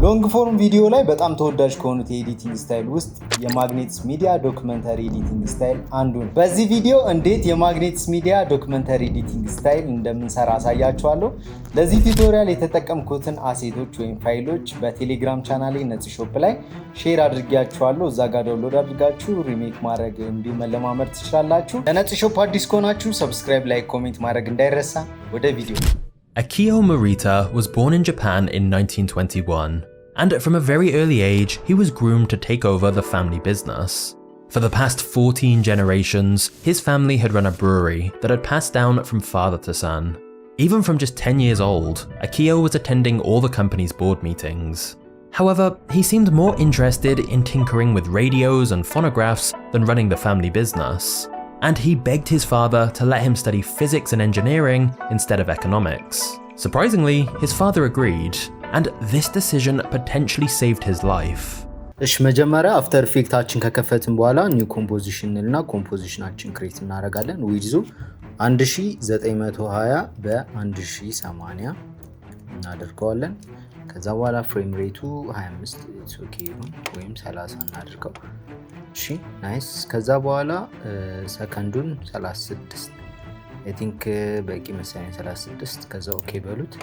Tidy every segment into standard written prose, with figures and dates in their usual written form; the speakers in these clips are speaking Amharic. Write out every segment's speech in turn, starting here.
ሎንግ ፎርም ቪዲዮ ላይ በጣም ተወዳጅ ከሆኑት የኤዲቲንግ ስታይል ውስጥ የማግኔትስ ሚዲያ ዶክመንተሪ ኤዲቲንግ ስታይል አንዱ ነው። በዚህ ቪዲዮ እንዴት የማግኔትስ ሚዲያ ዶክመንተሪ ኤዲቲንግ ስታይል እንደምንሰራ አሳያችኋለሁ። ለዚህ ቱቶሪያል የተጠቀምኩትን አሴቶች ወይም ፋይሎች በቴሌግራም ቻናሌ ነጽሾፕ ላይ ሼር አድርጌያችኋለሁ። እዛ ጋር ዳውንሎድ አድርጋችሁ ሪሜክ ማድረግ እንዲሁም መለማመድ ትችላላችሁ። ለነጽሾፕ አዲስ ከሆናችሁ ሰብስክራይብ፣ ላይክ፣ ኮሜንት ማድረግ እንዳይረሳ። ወደ ቪዲዮ። Akio Morita was born in Japan in 1921, and from a very early age, he was groomed to take over the family business. For the past 14 generations, his family had run a brewery that had passed down from father to son. Even from just 10 years old, Akio was attending all the company's board meetings. However, he seemed more interested in tinkering with radios and phonographs than running the family business. And he begged his father to let him study physics and engineering instead of economics. Surprisingly, his father agreed, and this decision potentially saved his life. እሺ መጀመሪያ አፍተር ኢፌክታችን ከከፈትን በኋላ ኒው ኮምፖዚሽን እና ኮምፖዚሽናችን ክሬት እናደርጋለን። ዊድዙ 1920 በ1080 እናደርገዋለን። ከዛ በኋላ ፍሬም ሬቱ 25 ኦኬ ይሁን ወይም 30 እናድርገው። እሺ ናይስ። ከዛ በኋላ ሰከንዱን 36 አይ ቲንክ በቂ መሰለኝ 36። ከዛ ኦኬ በሉት።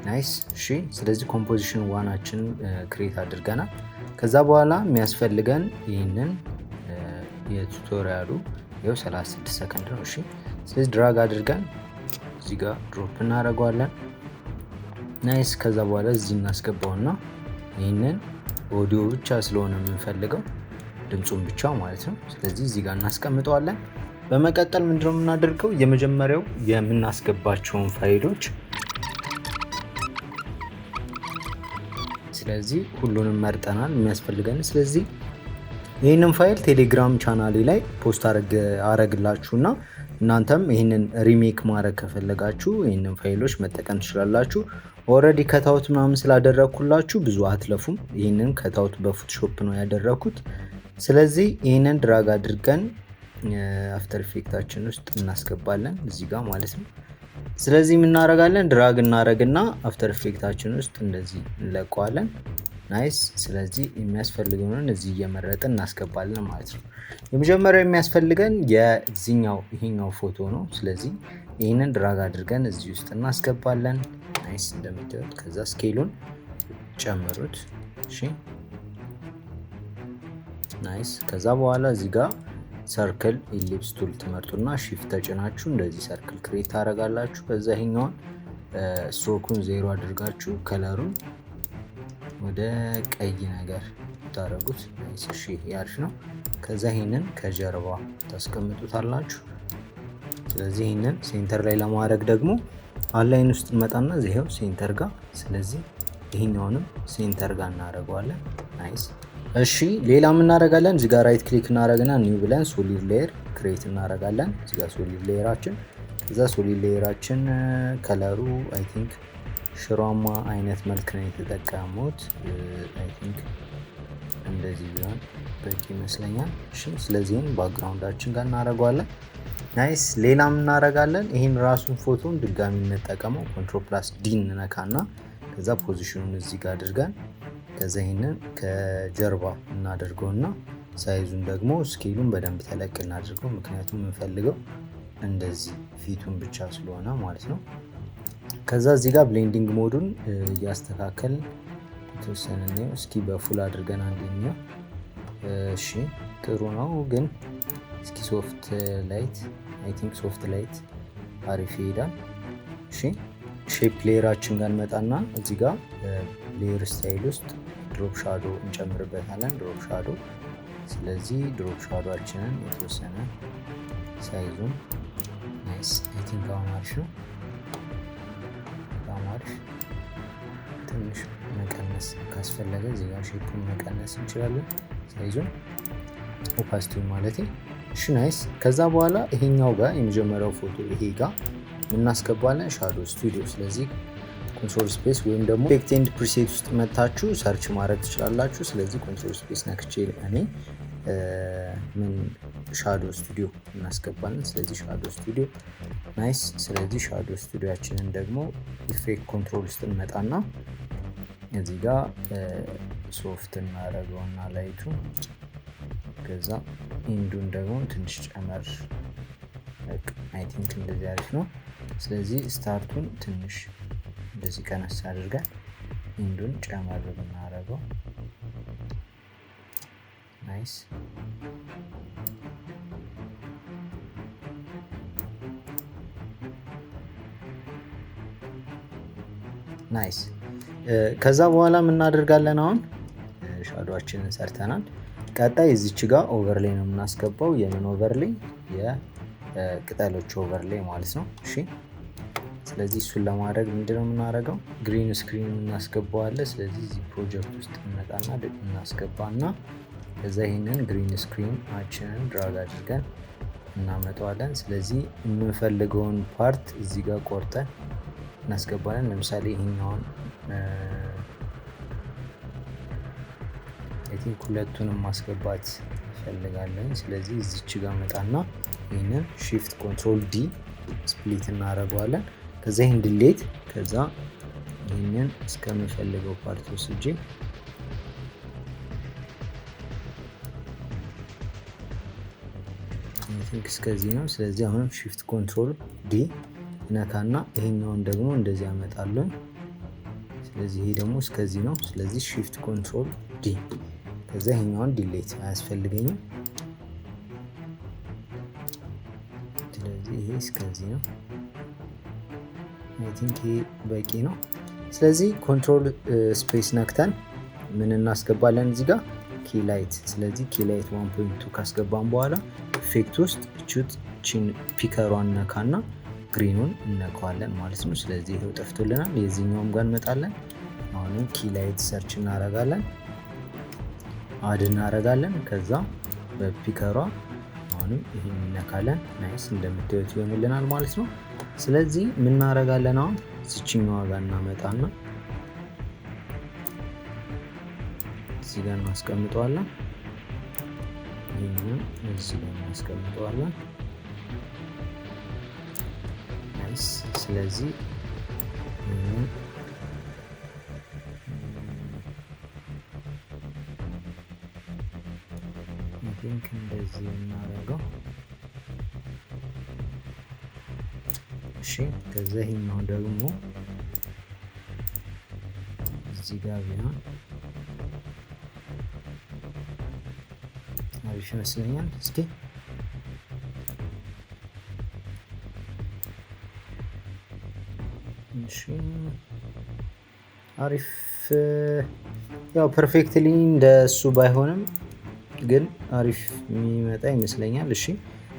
ናይስ። እሺ ስለዚህ ኮምፖዚሽን ዋናችን ክሬት አድርገናል። ከዛ በኋላ የሚያስፈልገን ይህንን የቱቶሪያሉ ይኸው 36 ሰከንድ ነው። እሺ ስለዚህ ድራግ አድርገን እዚህ ጋር ድሮፕ እናደርገዋለን። ናይስ። ከዛ በኋላ እዚህ እናስገባውና ይህንን ኦዲዮ ብቻ ስለሆነ የምንፈልገው ድምጹን ብቻ ማለት ነው። ስለዚህ እዚህ ጋር እናስቀምጠዋለን። በመቀጠል ምንድነው የምናደርገው? የመጀመሪያው የምናስገባቸውን ፋይሎች ስለዚህ ሁሉንም መርጠናል የሚያስፈልገን። ስለዚህ ይህንን ፋይል ቴሌግራም ቻናሌ ላይ ፖስት አረግላችሁና እናንተም ይህንን ሪሜክ ማድረግ ከፈለጋችሁ ይህንን ፋይሎች መጠቀም ትችላላችሁ። ኦልሬዲ ከታውት ምናምን ስላደረግኩላችሁ ብዙ አትለፉም። ይህንን ከታውት በፎቶሾፕ ነው ያደረግኩት። ስለዚህ ይህንን ድራግ አድርገን አፍተር ኢፌክታችን ውስጥ እናስገባለን እዚህ ጋር ማለት ነው። ስለዚህ የምናረጋለን ድራግ እናረግና አፍተር ኢፌክታችን ውስጥ እንደዚህ እንለቀዋለን። ናይስ። ስለዚህ የሚያስፈልገንን እዚህ እየመረጥን እናስገባለን ማለት ነው። የመጀመሪያው የሚያስፈልገን ይሄኛው ፎቶ ነው። ስለዚህ ይህንን ድራግ አድርገን እዚህ ውስጥ እናስገባለን። ናይስ እንደምታዩት። ከዛ ስኬሉን ጨምሩት። እሺ ናይስ። ከዛ በኋላ እዚህ ጋር ሰርክል ኢሊፕስ ቱል ትመርጡና ሺፍት ተጭናችሁ እንደዚህ ሰርክል ክሬት ታደርጋላችሁ። ከዛ ይሄኛውን ስትሮኩን 0 አድርጋችሁ ከለሩን ወደ ቀይ ነገር ታደርጉት። እሺ ያርፍ ነው። ከዛ ይሄንን ከጀርባ ታስቀምጡታላችሁ። ስለዚህ ይሄንን ሴንተር ላይ ለማድረግ ደግሞ አላይን ውስጥ እንመጣና እዚህው ሴንተር ጋር፣ ስለዚህ ይሄኛውንም ሴንተር ጋር እናደርገዋለን። ናይስ። እሺ ሌላ ምን እናደርጋለን? እዚህ ጋር ራይት ክሊክ እናደርግና ኒው ብለን ሶሊድ ሌየር ክሬት እናደርጋለን። እዚህ ጋር ሶሊድ ሌየራችን፣ እዛ ሶሊድ ሌየራችን ከለሩ አይ ቲንክ ሽሯማ አይነት መልክ ነው የተጠቀሙት። አይ ቲንክ እንደዚህ ቢሆን በቂ ይመስለኛል። እሺ ስለዚህም ባክግራውንዳችን ጋር እናደርገዋለን። ናይስ። ሌላ ምን እናደርጋለን? ይሄን ራሱን ፎቶን ድጋሚ እንጠቀመው። ኮንትሮል ፕላስ ዲ እንነካና ከዛ ፖዚሽኑን እዚህ ጋር አድርገን ከዛ ይሄንን ከጀርባ እናደርገውና ሳይዙን ደግሞ ስኬሉን በደንብ ተለቅ እናድርገው። ምክንያቱም የምንፈልገው እንደዚህ ፊቱን ብቻ ስለሆነ ማለት ነው። ከዛ እዚህ ጋር ብሌንዲንግ ሞዱን እያስተካከልን የተወሰነ ነው። እስኪ በፉል አድርገን አንደኛው። እሺ ጥሩ ነው። ግን እስኪ ሶፍት ላይት አይ ቲንክ ሶፍት ላይት አሪፍ ይሄዳል። እሺ ሼፕ ሌየራችን ጋር እንመጣና እዚህ ጋር ሌየር ስታይል ውስጥ ድሮፕ ሻዶ እንጨምርበታለን። ድሮፕ ሻዶ። ስለዚህ ድሮፕ ሻዶአችንን የተወሰነ ሳይዙን ናይስ አይ ቲንክ አሁን አሪፍ ነው። በጣም አሪፍ። ትንሽ መቀነስ ካስፈለገ እዚህ ጋር ሼፑን መቀነስ እንችላለን፣ ሳይዙን ኦፓሲቲውን ማለት ነው። እሺ ናይስ። ከዛ በኋላ ይሄኛው ጋር የመጀመሪያው ፎቶ ይሄ ጋር እናስገባለን ሻዶ ስቱዲዮ። ስለዚህ ኮንትሮል ስፔስ ወይም ደግሞ ኢፌክት ኤንድ ፕሪሴት ውስጥ መታችሁ ሰርች ማድረግ ትችላላችሁ። ስለዚህ ኮንትሮል ስፔስ ነክቼ እኔ ምን ሻዶ ስቱዲዮ እናስገባለን። ስለዚህ ሻዶ ስቱዲዮ ናይስ። ስለዚህ ሻዶ ስቱዲዮአችንን ደግሞ ኢፌክት ኮንትሮል ውስጥ እንመጣና እዚህ ጋር ሶፍት እናደርገውና ላይቱ ከዛ ኢንዱን ደግሞ ትንሽ ጨመር። አይ ቲንክ እንደዚህ አሪፍ ነው። ስለዚህ ስታርቱን ትንሽ እንደዚህ ቀነስ አድርገን ኢንዱን ጨመር ብናደርገው ናይስ። ናይስ። ከዛ በኋላ የምናደርጋለን አሁን ሻዶዋችንን ሰርተናል። ቀጣይ እዚች ጋር ኦቨርሌይ ነው የምናስገባው። የምን ኦቨርሌይ? የቅጠሎች ኦቨርሌይ ማለት ነው። እሺ ስለዚህ እሱን ለማድረግ ምንድነው የምናደርገው? ግሪን ስክሪን እናስገባዋለን። ስለዚህ እዚህ ፕሮጀክት ውስጥ እንመጣና እናስገባና ከዛ ይህንን ግሪን ስክሪናችንን ድራግ አድርገን እናመጣዋለን። ስለዚህ የምንፈልገውን ፓርት እዚህ ጋር ቆርጠን እናስገባለን። ለምሳሌ ይሄኛውን አይ ቲንክ ሁለቱንም ማስገባት እፈልጋለሁ። ስለዚህ እዚች ጋር መጣና ይህንን ሺፍት ኮንትሮል ዲ ስፕሊት እናደርገዋለን። ከዛ ይህን ዲሌት፣ ከዛ ይህንን እስከምፈልገው ፓርት ወስጄ አይ ቲንክ እስከዚህ ነው። ስለዚህ አሁንም ሺፍት ኮንትሮል ዲ ነካና ይሄኛውን ደግሞ እንደዚህ አመጣለሁ። ስለዚህ ይሄ ደግሞ እስከዚህ ነው። ስለዚህ ሺፍት ኮንትሮል ዲ፣ ከዛ ይሄኛውን ዲሌት አያስፈልገኝም። ስለዚህ ይሄ እስከዚህ ነው። አይ ቲንክ ይሄ በቂ ነው። ስለዚህ ኮንትሮል ስፔስ ነክተን ምን እናስገባለን እዚህ ጋር ኪላይት። ስለዚህ ኪላይት 1.2 ካስገባን በኋላ ኢፌክት ውስጥ ቺን ፒከሯን ነካና ግሪኑን እነካዋለን ማለት ነው። ስለዚህ ይሄው ጠፍቶልናል። የዚህኛውም ጋር እንመጣለን። አሁንም ኪላይት ሰርች እናረጋለን፣ አድ እናረጋለን። ከዛ በፒከሯ አሁንም ይሄን እንነካለን። ናይስ፣ እንደምታዩት ይሆንልናል ማለት ነው። ስለዚህ ምን እናረጋለን? አሁን እዚህኛዋ ጋር እናመጣና እዚህ ጋር እናስቀምጠዋለን። ይሄንን እዚህ ጋር እናስቀምጠዋለን። ናይስ። ስለዚህ አይ ቲንክ እንደዚህ እናደርገው። እሺ ከዛ ይሄኛው ደግሞ እዚህ ጋር ቢሆን አሪፍ ይመስለኛል። እስኪ እሺ አሪፍ፣ ያው ፐርፌክትሊ እንደሱ ባይሆንም ግን አሪፍ የሚመጣ ይመስለኛል። እሺ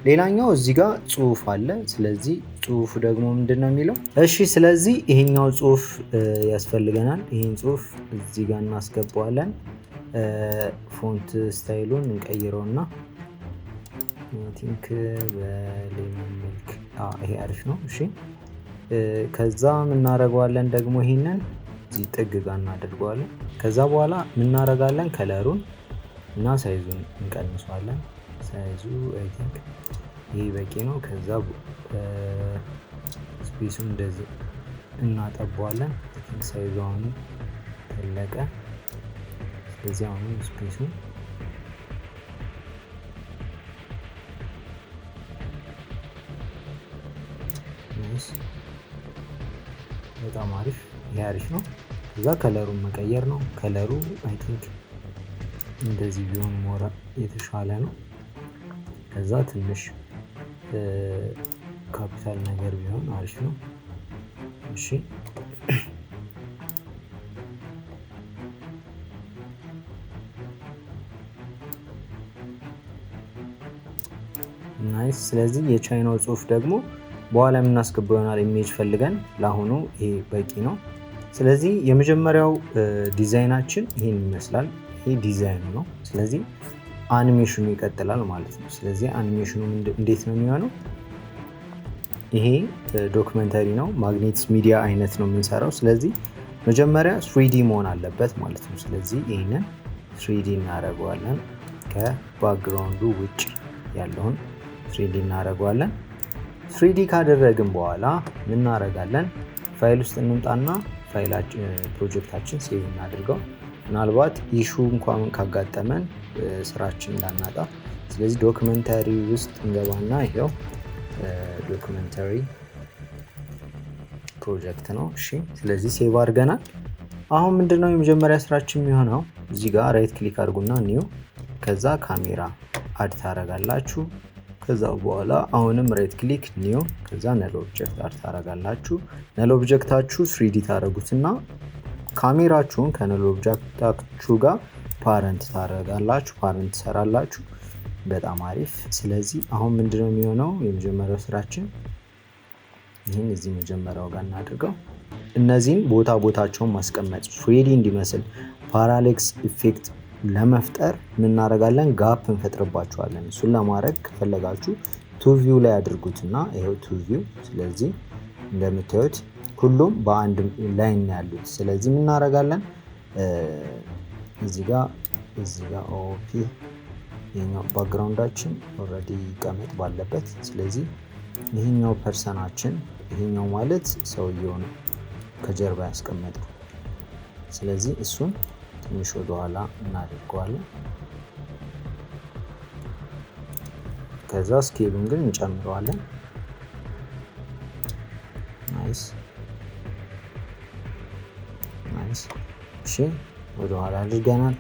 ሌላኛው እዚህ ጋር ጽሁፍ አለ። ስለዚህ ጽሁፉ ደግሞ ምንድን ነው የሚለው? እሺ ስለዚህ ይሄኛው ጽሁፍ ያስፈልገናል። ይሄን ጽሁፍ እዚህ ጋር እናስገባዋለን። ፎንት ስታይሉን እንቀይረውና አይ ቲንክ በሌመን መልክ ይሄ አሪፍ ነው። እሺ ከዛ ምናረገዋለን ደግሞ ይሄንን እዚህ ጥግ ጋር እናደርገዋለን። ከዛ በኋላ ምናረጋለን ከለሩን እና ሳይዙን እንቀንሰዋለን። ሳይዙ አይ ቲንክ ይሄ በቂ ነው። ከዛ ስፔሱን እንደዚህ እናጠበዋለን። ሳይዙ አሁን ተለቀ። ስለዚህ አሁን ስፔሱን በጣም አሪፍ፣ ይሄ አሪፍ ነው። ከዛ ከለሩን መቀየር ነው። ከለሩ አይ ቲንክ እንደዚህ ቢሆን ሞራ የተሻለ ነው። ከዛ ትንሽ ካፒታል ነገር ቢሆን አሪፍ ነው። እሺ ናይስ። ስለዚህ የቻይናው ጽሁፍ ደግሞ በኋላ የምናስገባው ይሆናል ኢሜጅ ፈልገን። ለአሁኑ ይሄ በቂ ነው። ስለዚህ የመጀመሪያው ዲዛይናችን ይሄን ይመስላል። ይሄ ዲዛይኑ ነው። ስለዚህ አኒሜሽኑ ይቀጥላል ማለት ነው። ስለዚህ አኒሜሽኑ እንዴት ነው የሚሆነው? ይሄ ዶክመንተሪ ነው፣ ማግኔቲክስ ሚዲያ አይነት ነው የምንሰራው። ስለዚህ መጀመሪያ 3D መሆን አለበት ማለት ነው። ስለዚህ ይህንን 3D እናደርገዋለን። ከባክግራውንዱ ውጭ ያለውን 3D እናደርገዋለን። 3D ካደረግን በኋላ ምን እናደርጋለን? ፋይል ውስጥ እንምጣና ፋይላችን ፕሮጀክታችን ሴቭ እናድርገው። ምናልባት ኢሹ እንኳን ካጋጠመን ስራችን እንዳናጣ። ስለዚህ ዶክመንታሪ ውስጥ እንገባና ይሄው ዶክመንታሪ ፕሮጀክት ነው። እሺ ስለዚህ ሴቭ አድርገናል። አሁን ምንድነው የመጀመሪያ ስራችን የሚሆነው እዚህ ጋር ራይት ክሊክ አድርጉና ኒው፣ ከዛ ካሜራ አድ ታረጋላችሁ። ከዛ በኋላ አሁንም ራይት ክሊክ ኒው፣ ከዛ ነል ኦብጀክት አድ ታረጋላችሁ። ነል ኦብጀክታችሁ 3D ታረጉትና ካሜራችሁን ከነል ኦብጀክታችሁ ጋር ፓረንት ታረጋላችሁ፣ ፓረንት ትሰራላችሁ። በጣም አሪፍ። ስለዚህ አሁን ምንድነው የሚሆነው የመጀመሪያው ስራችን ይህን እዚህ መጀመሪያው ጋር እናድርገው። እነዚህን ቦታቸውን ማስቀመጥ 3D እንዲመስል ፓራሌክስ ኢፌክት ለመፍጠር ምናረጋለን ጋፕ እንፈጥርባቸዋለን። እሱን ለማድረግ ከፈለጋችሁ ቱ ቪው ላይ አድርጉትና ይሄው ቱ ቪው። ስለዚህ እንደምታዩት ሁሉም በአንድ ላይን ያሉት። ስለዚህ ምናረጋለን እዚህ ጋር ኦፒ ይሄኛው ባክግራውንዳችን ኦልሬዲ ይቀመጥ ባለበት። ስለዚህ ይሄኛው ፐርሰናችን ይሄኛው ማለት ሰውየው ነው ከጀርባ ያስቀመጠው። ስለዚህ እሱን ትንሽ ወደ ኋላ እናደርገዋለን። ከዛ ስኬሉን ግን እንጨምረዋለን። ናይስ። እሺ ወደ ኋላ አድርገናል።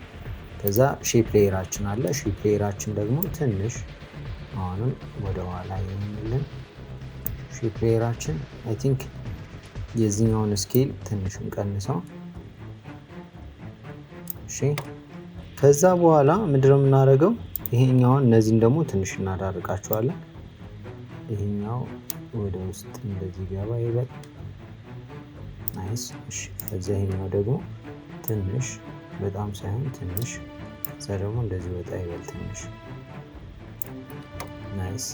ከዛ ሼፕ ሌየራችን አለ። ሼፕ ሌየራችን ደግሞ ትንሽ አሁንም ወደ ኋላ ይሆንልን። ሼፕ ሌየራችን አይ ቲንክ የዚህኛውን ስኬል ትንሽ እንቀንሰው። እሺ ከዛ በኋላ ምንድነው የምናደርገው ይሄኛውን እነዚህን ደግሞ ትንሽ እናዳርቃቸዋለን። ይሄኛው ወደ ውስጥ እንደዚህ ገባ ይበል። ናይስ። እሺ ከዛ ይሄኛው ደግሞ ትንሽ በጣም ሳይሆን ትንሽ፣ ከዛ ደግሞ እንደዚህ ወጣ ይበል ትንሽ። ናይስ።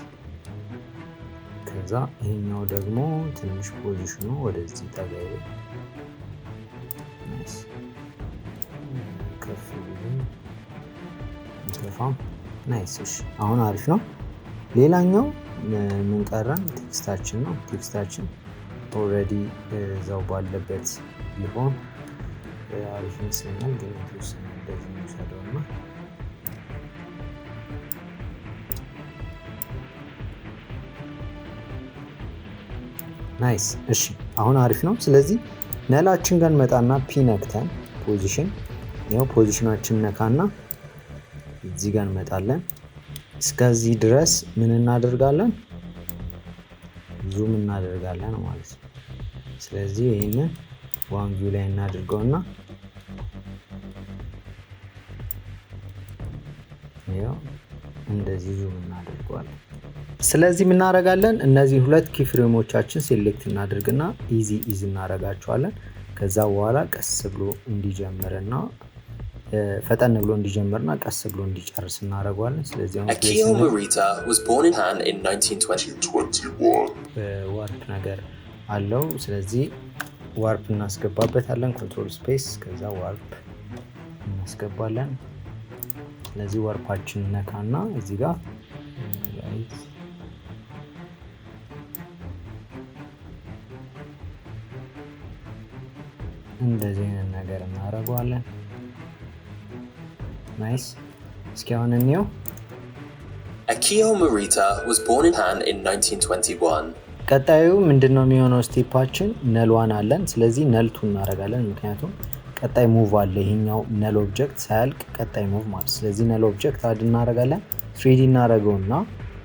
ከዛ ይሄኛው ደግሞ ትንሽ ፖዚሽኑ ወደዚህ ጠጋ ይበል። ናይስ። ከፍ ይበል ይተፋም። ናይስ። እሺ አሁን አሪፍ ነው። ሌላኛው ምን ቀረን? ቴክስታችን ነው። ቴክስታችን ኦልሬዲ እዛው ባለበት ሊሆን አሪፍ ይመስለኛል። ግን የተወሰነ እንደዚህ እንውሰደውና ናይስ። እሺ አሁን አሪፍ ነው። ስለዚህ ነላችን ጋር መጣና ፒ ነክተን ፖዚሽን፣ ያው ፖዚሽናችን ነካና እዚህ ጋር እንመጣለን። እስከዚህ ድረስ ምን እናደርጋለን? ዙም እናደርጋለን ማለት ነው። ስለዚህ ይሄንን ዋን ቪው ላይ እናድርገውና ያው እንደዚህ ዙም እናደርገዋለን። ስለዚህ ምን እናደርጋለን? እነዚህ ሁለት ኪ ፍሬሞቻችን ሴሌክት እናድርግና ኢዚ እናደርጋቸዋለን። ከዛ በኋላ ቀስ ብሎ እንዲጀምርና ፈጠን ብሎ እንዲጀምርና ቀስ ብሎ እንዲጨርስ እናደርገዋለን። ስለዚህ Akio Morita was born in Japan in 1921. ዋርፕ ነገር አለው። ስለዚህ ዋርፕ እናስገባበታለን። ኮንትሮል ስፔስ፣ ከዛ ዋርፕ እናስገባለን። ስለዚህ ዋርፓችን ነካና እዚህ ጋር እንደዚህ አይነት ነገር እናደርገዋለን። ናይስ። እስኪ አሁን እንየው። Akio Morita was born in Japan in 1921. ቀጣዩ ምንድነው የሚሆነው? ስቴፓችን ነልዋን አለን። ስለዚህ ነልቱ እናደርጋለን። ምክንያቱም ቀጣይ ሙቭ አለ። ይሄኛው ነል ኦብጀክት ሳያልቅ ቀጣይ ሙቭ ማለት። ስለዚህ ነል ኦብጀክት አድ እናደርጋለን። 3D እናደርገውና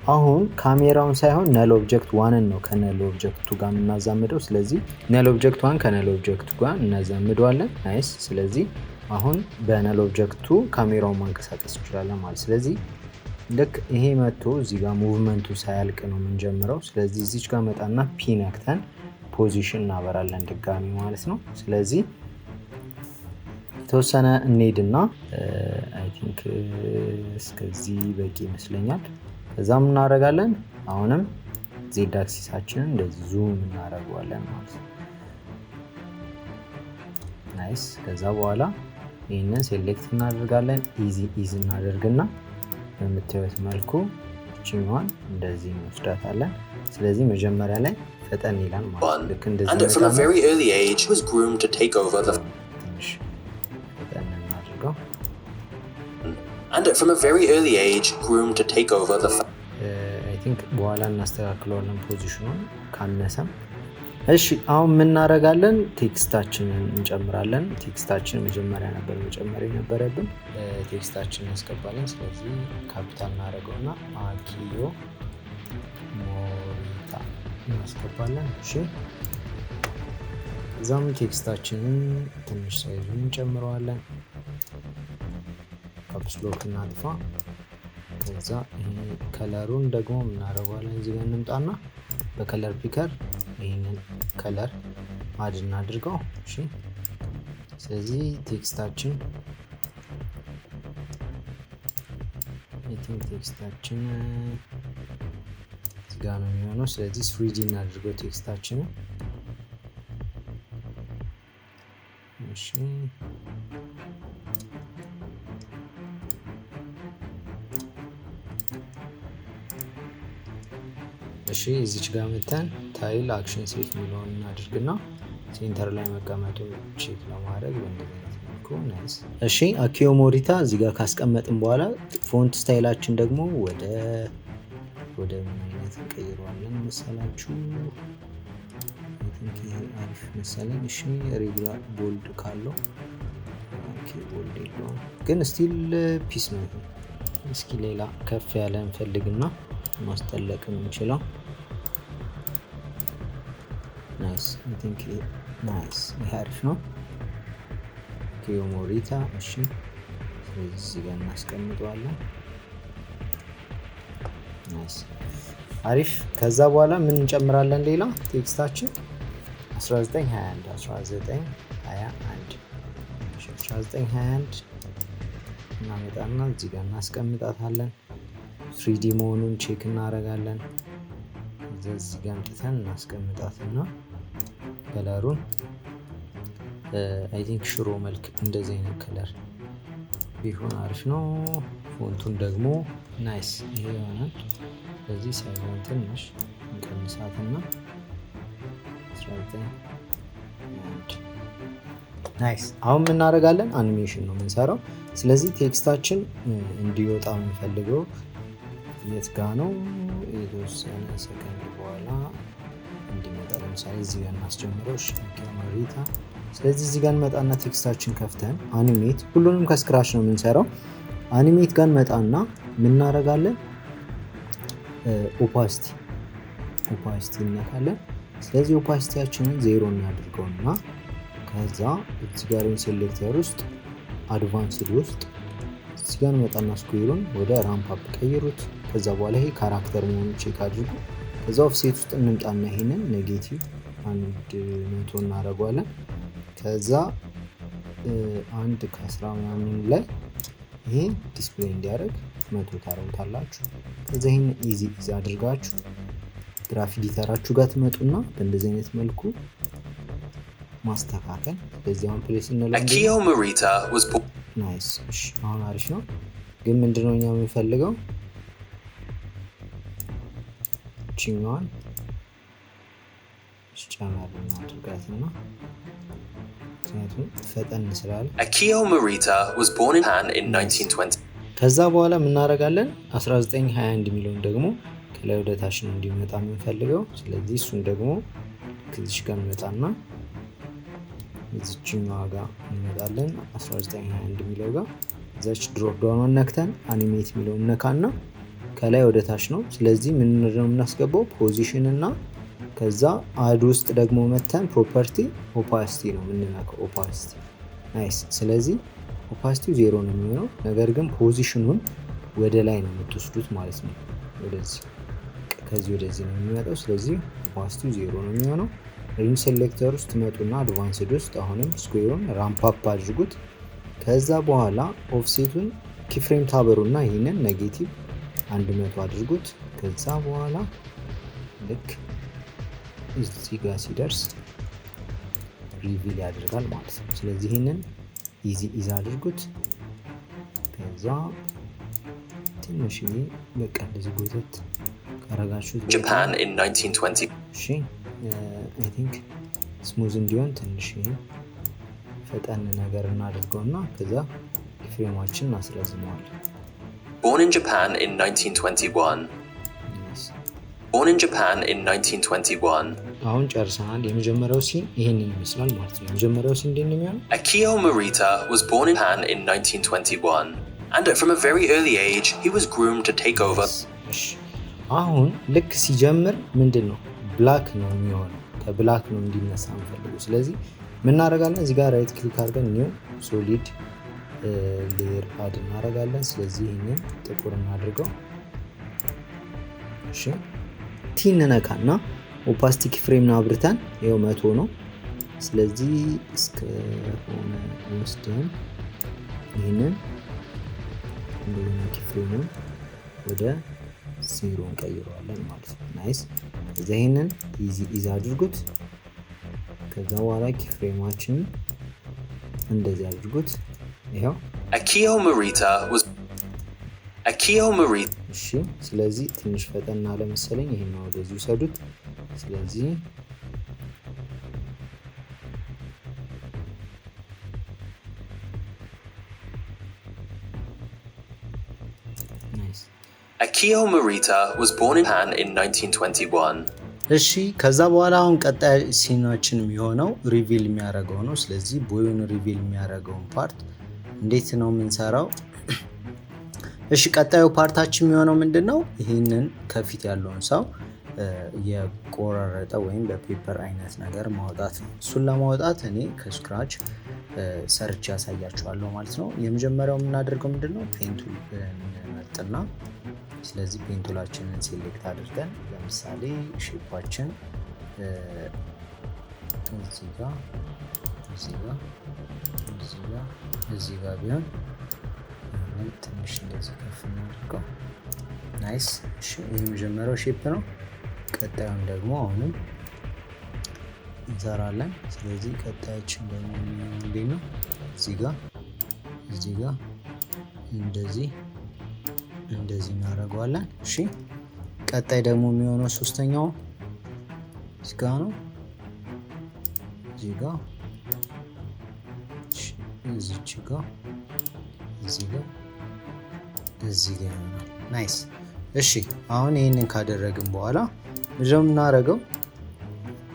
አሁን ካሜራውን ሳይሆን ነል ኦብጀክት ዋንን ነው ከነል ኦብጀክቱ ጋር እናዛምደው። ስለዚህ ነል ኦብጀክት ዋን ከነል ኦብጀክቱ ጋር እናዛምደዋለን። ናይስ። ስለዚህ አሁን በነል ኦብጀክቱ ካሜራውን ማንቀሳቀስ እንችላለን ማለት። ስለዚህ ልክ ይሄ መጥቶ እዚህ ጋር ሙቭመንቱ ሳያልቅ ነው የምንጀምረው። ስለዚህ እዚች ጋር መጣና ፒ ነክተን ፖዚሽን እናበራለን ድጋሚ ማለት ነው። ስለዚህ የተወሰነ እንሄድና አይ ቲንክ እስከዚህ በቂ ይመስለኛል። ከዛም እናደርጋለን። አሁንም ዜድ አክሲሳችንን እንደዚህ ዙም እናደርገዋለን ማለት ነው። ናይስ። ከዛ በኋላ ይህንን ሴሌክት እናደርጋለን። ኢዚ እናደርግና በምታዩት መልኩ ቺኛዋን እንደዚህ እንወስዳታለን። ስለዚህ መጀመሪያ ላይ ፈጠን ይላል ማለት ልክ እንደዚህ and from a very early age was groomed to take over the ትንሽ ፈጠን እናድርገው and from a very early age groomed to take over the I think በኋላ እናስተካክለዋለን ፖዚሽኑን ካነሰም። እሺ አሁን ምን እናደርጋለን? ቴክስታችንን እንጨምራለን። ቴክስታችን መጀመሪያ ነበር መጨመር የነበረብን። ቴክስታችንን እናስገባለን። ስለዚህ ካፒታል እናደርገውና አኪዮ ሞሪታ እናስገባለን። እሺ እዛም ቴክስታችንን ትንሽ ሳይዙን እንጨምረዋለን። ካፕስ ሎክ እናጥፋ። ከዛ ይሄ ከለሩን ደግሞ እናደርገዋለን። እዚህ ጋር እንምጣና በከለር ፒከር ይሄንን ከለር አድ እናድርገው። እሺ ስለዚህ ቴክስታችን ቴክስታችን እዚህ ጋር ነው የሚሆነው። ስለዚህ 3D እናድርገው ቴክስታችንን። እሺ እሺ እዚች ጋር መተን ታይል አክሽን ሴት የሚለውን እናድርግና ሴንተር ላይ መቀመጡን ቼክ ለማድረግ በእንደዚህ አይነት መልኩ ናይስ። እሺ አኪዮ ሞሪታ እዚህ ጋር ካስቀመጥን በኋላ ፎንት ስታይላችን ደግሞ ወደ ምን አይነት እንቀይረዋለን መሰላችሁ? ይሄ አሪፍ መሰለኝ። እሺ ሬጉላር ቦልድ ካለው ኦኬ፣ ቦልድ የለውም ግን ስቲል ፒስ ነው። እስኪ ሌላ ከፍ ያለ እንፈልግና ማስጠለቅ የምንችለው ናይስ። አይ ቲንክ ናይስ፣ ይሄ አሪፍ ነው። አኪዮ ሞሪታ እሺ፣ እዚህ ጋር እናስቀምጠዋለን። ናይስ አሪፍ። ከዛ በኋላ ምን እንጨምራለን? ሌላ ቴክስታችን 1921 እናመጣና እዚህ ጋር እናስቀምጣታለን። 3D መሆኑን ቼክ እናደርጋለን። እዚህ ጋር አምጥተን እናስቀምጣትና ከለሩን አይ ቲንክ ሽሮ መልክ እንደዚህ አይነት ከለር ቢሆን አሪፍ ነው። ፎንቱን ደግሞ ናይስ ይሄ ይሆናል። ስለዚህ ሳይሆን ትንሽ እንቀንሳትና 19 ናይስ። አሁን ምን እናደርጋለን? አኒሜሽን ነው የምንሰራው። ስለዚህ ቴክስታችን እንዲወጣ የምንፈልገው የት ጋ ነው? የተወሰነ ሰከንድ በኋላ እንዲመጣ ለምሳሌ እዚህ ጋር እናስጀምረው። እሺ ሞሪታ። ስለዚህ እዚህ ጋር እንመጣና ቴክስታችን ከፍተን አኒሜት፣ ሁሉንም ከስክራች ነው የምንሰራው። አኒሜት ጋር እንመጣና ምን እናደርጋለን? ኦፓሲቲ እነካለን። ስለዚህ ኦፓሲቲያችንን 0 እናድርገውና ከዛ እዚህ ጋር ሴሌክተር ውስጥ አድቫንስድ ውስጥ እዚህ ጋር እንመጣና ስኩዌሩን ወደ ራምፕ አፕ ቀይሩት። ከዛ በኋላ ይሄ ካራክተር መሆኑን ቼክ አድርጉ። ከዛ ኦፍሴት ውስጥ እንምጣና ይሄንን ኔጌቲቭ 100 እናደርገዋለን። ከዛ 1 ከ10 ምናምን ላይ ይሄ ዲስፕሌይ እንዲያደርግ 100 ታረጉታላችሁ። ከዛ ይሄን ኢዚ አድርጋችሁ ግራፍ ኤዲተራችሁ ጋር ትመጡና በእንደዚህ አይነት መልኩ ማስተካከል። በዚህ አሁን ፕሌስ እንላለን። Akio Morita was ናይስ። እሺ አሁን አሪፍ ነው። ግን ምንድነው እኛ የምንፈልገው ቺኛዋን ጨመር እናድርጋትና ምክንያቱም ፈጠን ስላለ Akio Morita was born in Japan in 1920. ከዛ በኋላ የምናደርጋለን 1921 የሚለውን ደግሞ ከላይ ወደ ታች ነው እንዲመጣ የምንፈልገው። ስለዚህ እሱን ደግሞ ከዚች ጋር እንመጣና እዚችኛዋ ጋር እንመጣለን 1921 የሚለው ጋር እዛች ድሮፕ ዳውን ነክተን አኒሜት የሚለውን ነካና ከላይ ወደ ታች ነው። ስለዚህ ምን ነው የምናስገባው? ፖዚሽን እና ከዛ አድ ውስጥ ደግሞ መተን ፕሮፐርቲ ኦፓሲቲ ነው የምንነካው። ኦፓሲቲ ናይስ። ስለዚህ ኦፓሲቲው 0 ነው የሚሆነው። ነገር ግን ፖዚሽኑን ወደ ላይ ነው የምትወስዱት ማለት ነው። ወደዚህ ከዚህ ወደዚህ ነው የሚመጣው። ስለዚህ ኦፓሲቲው 0 ነው የሚሆነው። ሪንግ ሴሌክተር ውስጥ መጡና አድቫንስድ ውስጥ አሁንም ስኩዌሩን ራምፕ አፕ አድርጉት። ከዛ በኋላ ኦፍሴቱን ኪፍሬም ታበሩና ይህንን ኔጌቲቭ 100 አድርጉት። ከዛ በኋላ ልክ እዚህ ጋር ሲደርስ ሪቪል ያደርጋል ማለት ነው። ስለዚህ ይህንን ኢዚ አድርጉት። ከዛ ትንሽ በቃ እንደዚህ ጎተት ካረጋችሁት Japan in 1920. እሺ አይ ቲንክ ስሙዝ እንዲሆን ትንሽ ፈጠን ነገር እናድርገውና ከዛ ፍሬማችን እናስረዝመዋለን። Born in Japan in 1921. Born in Japan in 1921. አሁን ጨርሰናል። የመጀመሪያው ሲን ይሄንን ይመስላል ማለት ነው። የመጀመሪያው ሲን እንዴት ነው የሚሆነው? Akio Morita was born in Japan in 1921, and from a very early age he was groomed to take over. እሺ አሁን ልክ ሲጀምር ምንድን ነው ብላክ ነው የሚሆነው። ከብላክ ነው እንዲነሳ እንፈልጉ። ስለዚህ ምን እናደርጋለን? እዚህ ጋር ራይት ክሊክ አድርገን ኒው ሶሊድ ሌየር አድ እናደርጋለን። ስለዚህ ይሄንን ጥቁር እናድርገው። እሺ ቲ እንነካና ኦፓሲቲ ፍሬምን አብርተን ይኸው 100 ነው። ስለዚህ እስከሆነ ወስደን ይህንን እንደሆነ ፍሬምን ወደ 0 እንቀይረዋለን ማለት ነው። ናይስ። ከዛ ይህንን ኢዚ አድርጉት። ከዛ በኋላ ፍሬማችንን እንደዚህ አድርጉት። ይኸው Akio Morita. እሺ ስለዚህ ትንሽ ፈጠን አለ መሰለኝ። ይሄን ወደዚህ ውሰዱት። ስለዚህ Akio Morita was born in Japan in 1921. እሺ ከዛ በኋላ አሁን ቀጣይ ሲናችን የሚሆነው ሪቪል የሚያደርገው ነው። ስለዚህ ቦዩን ሪቪል የሚያደርገውን ፓርት እንዴት ነው የምንሰራው? እሺ ቀጣዩ ፓርታችን የሚሆነው ምንድነው? ይህንን ከፊት ያለውን ሰው የቆራረጠ ወይም በፔፐር አይነት ነገር ማውጣት ነው። እሱን ለማውጣት እኔ ከስክራች ሰርች ያሳያችኋለሁ ማለት ነው። የመጀመሪያው የምናደርገው ምንድነው? ፔንቱል እንመርጥና ስለዚህ ፔንቱላችንን ሴሌክት አድርገን ለምሳሌ ሼፓችን እዚህ ጋር ቢሆን ትንሽ እንደዚህ ከፍ እናድርገው። ናይስ። እሺ ይህ የመጀመሪያው ሼፕ ነው። ቀጣዩን ደግሞ አሁንም እንሰራለን። ስለዚህ ቀጣያችን ደግሞ እንዴት ነው? እዚህ ጋር እንደዚህ እናደርገዋለን። እሺ ቀጣይ ደግሞ የሚሆነው ሶስተኛው እዚህ ጋር ነው። እዚህ ጋር ይሆናል። ናይስ። እሺ አሁን ይህንን ካደረግን በኋላ ምንድነው የምናደርገው?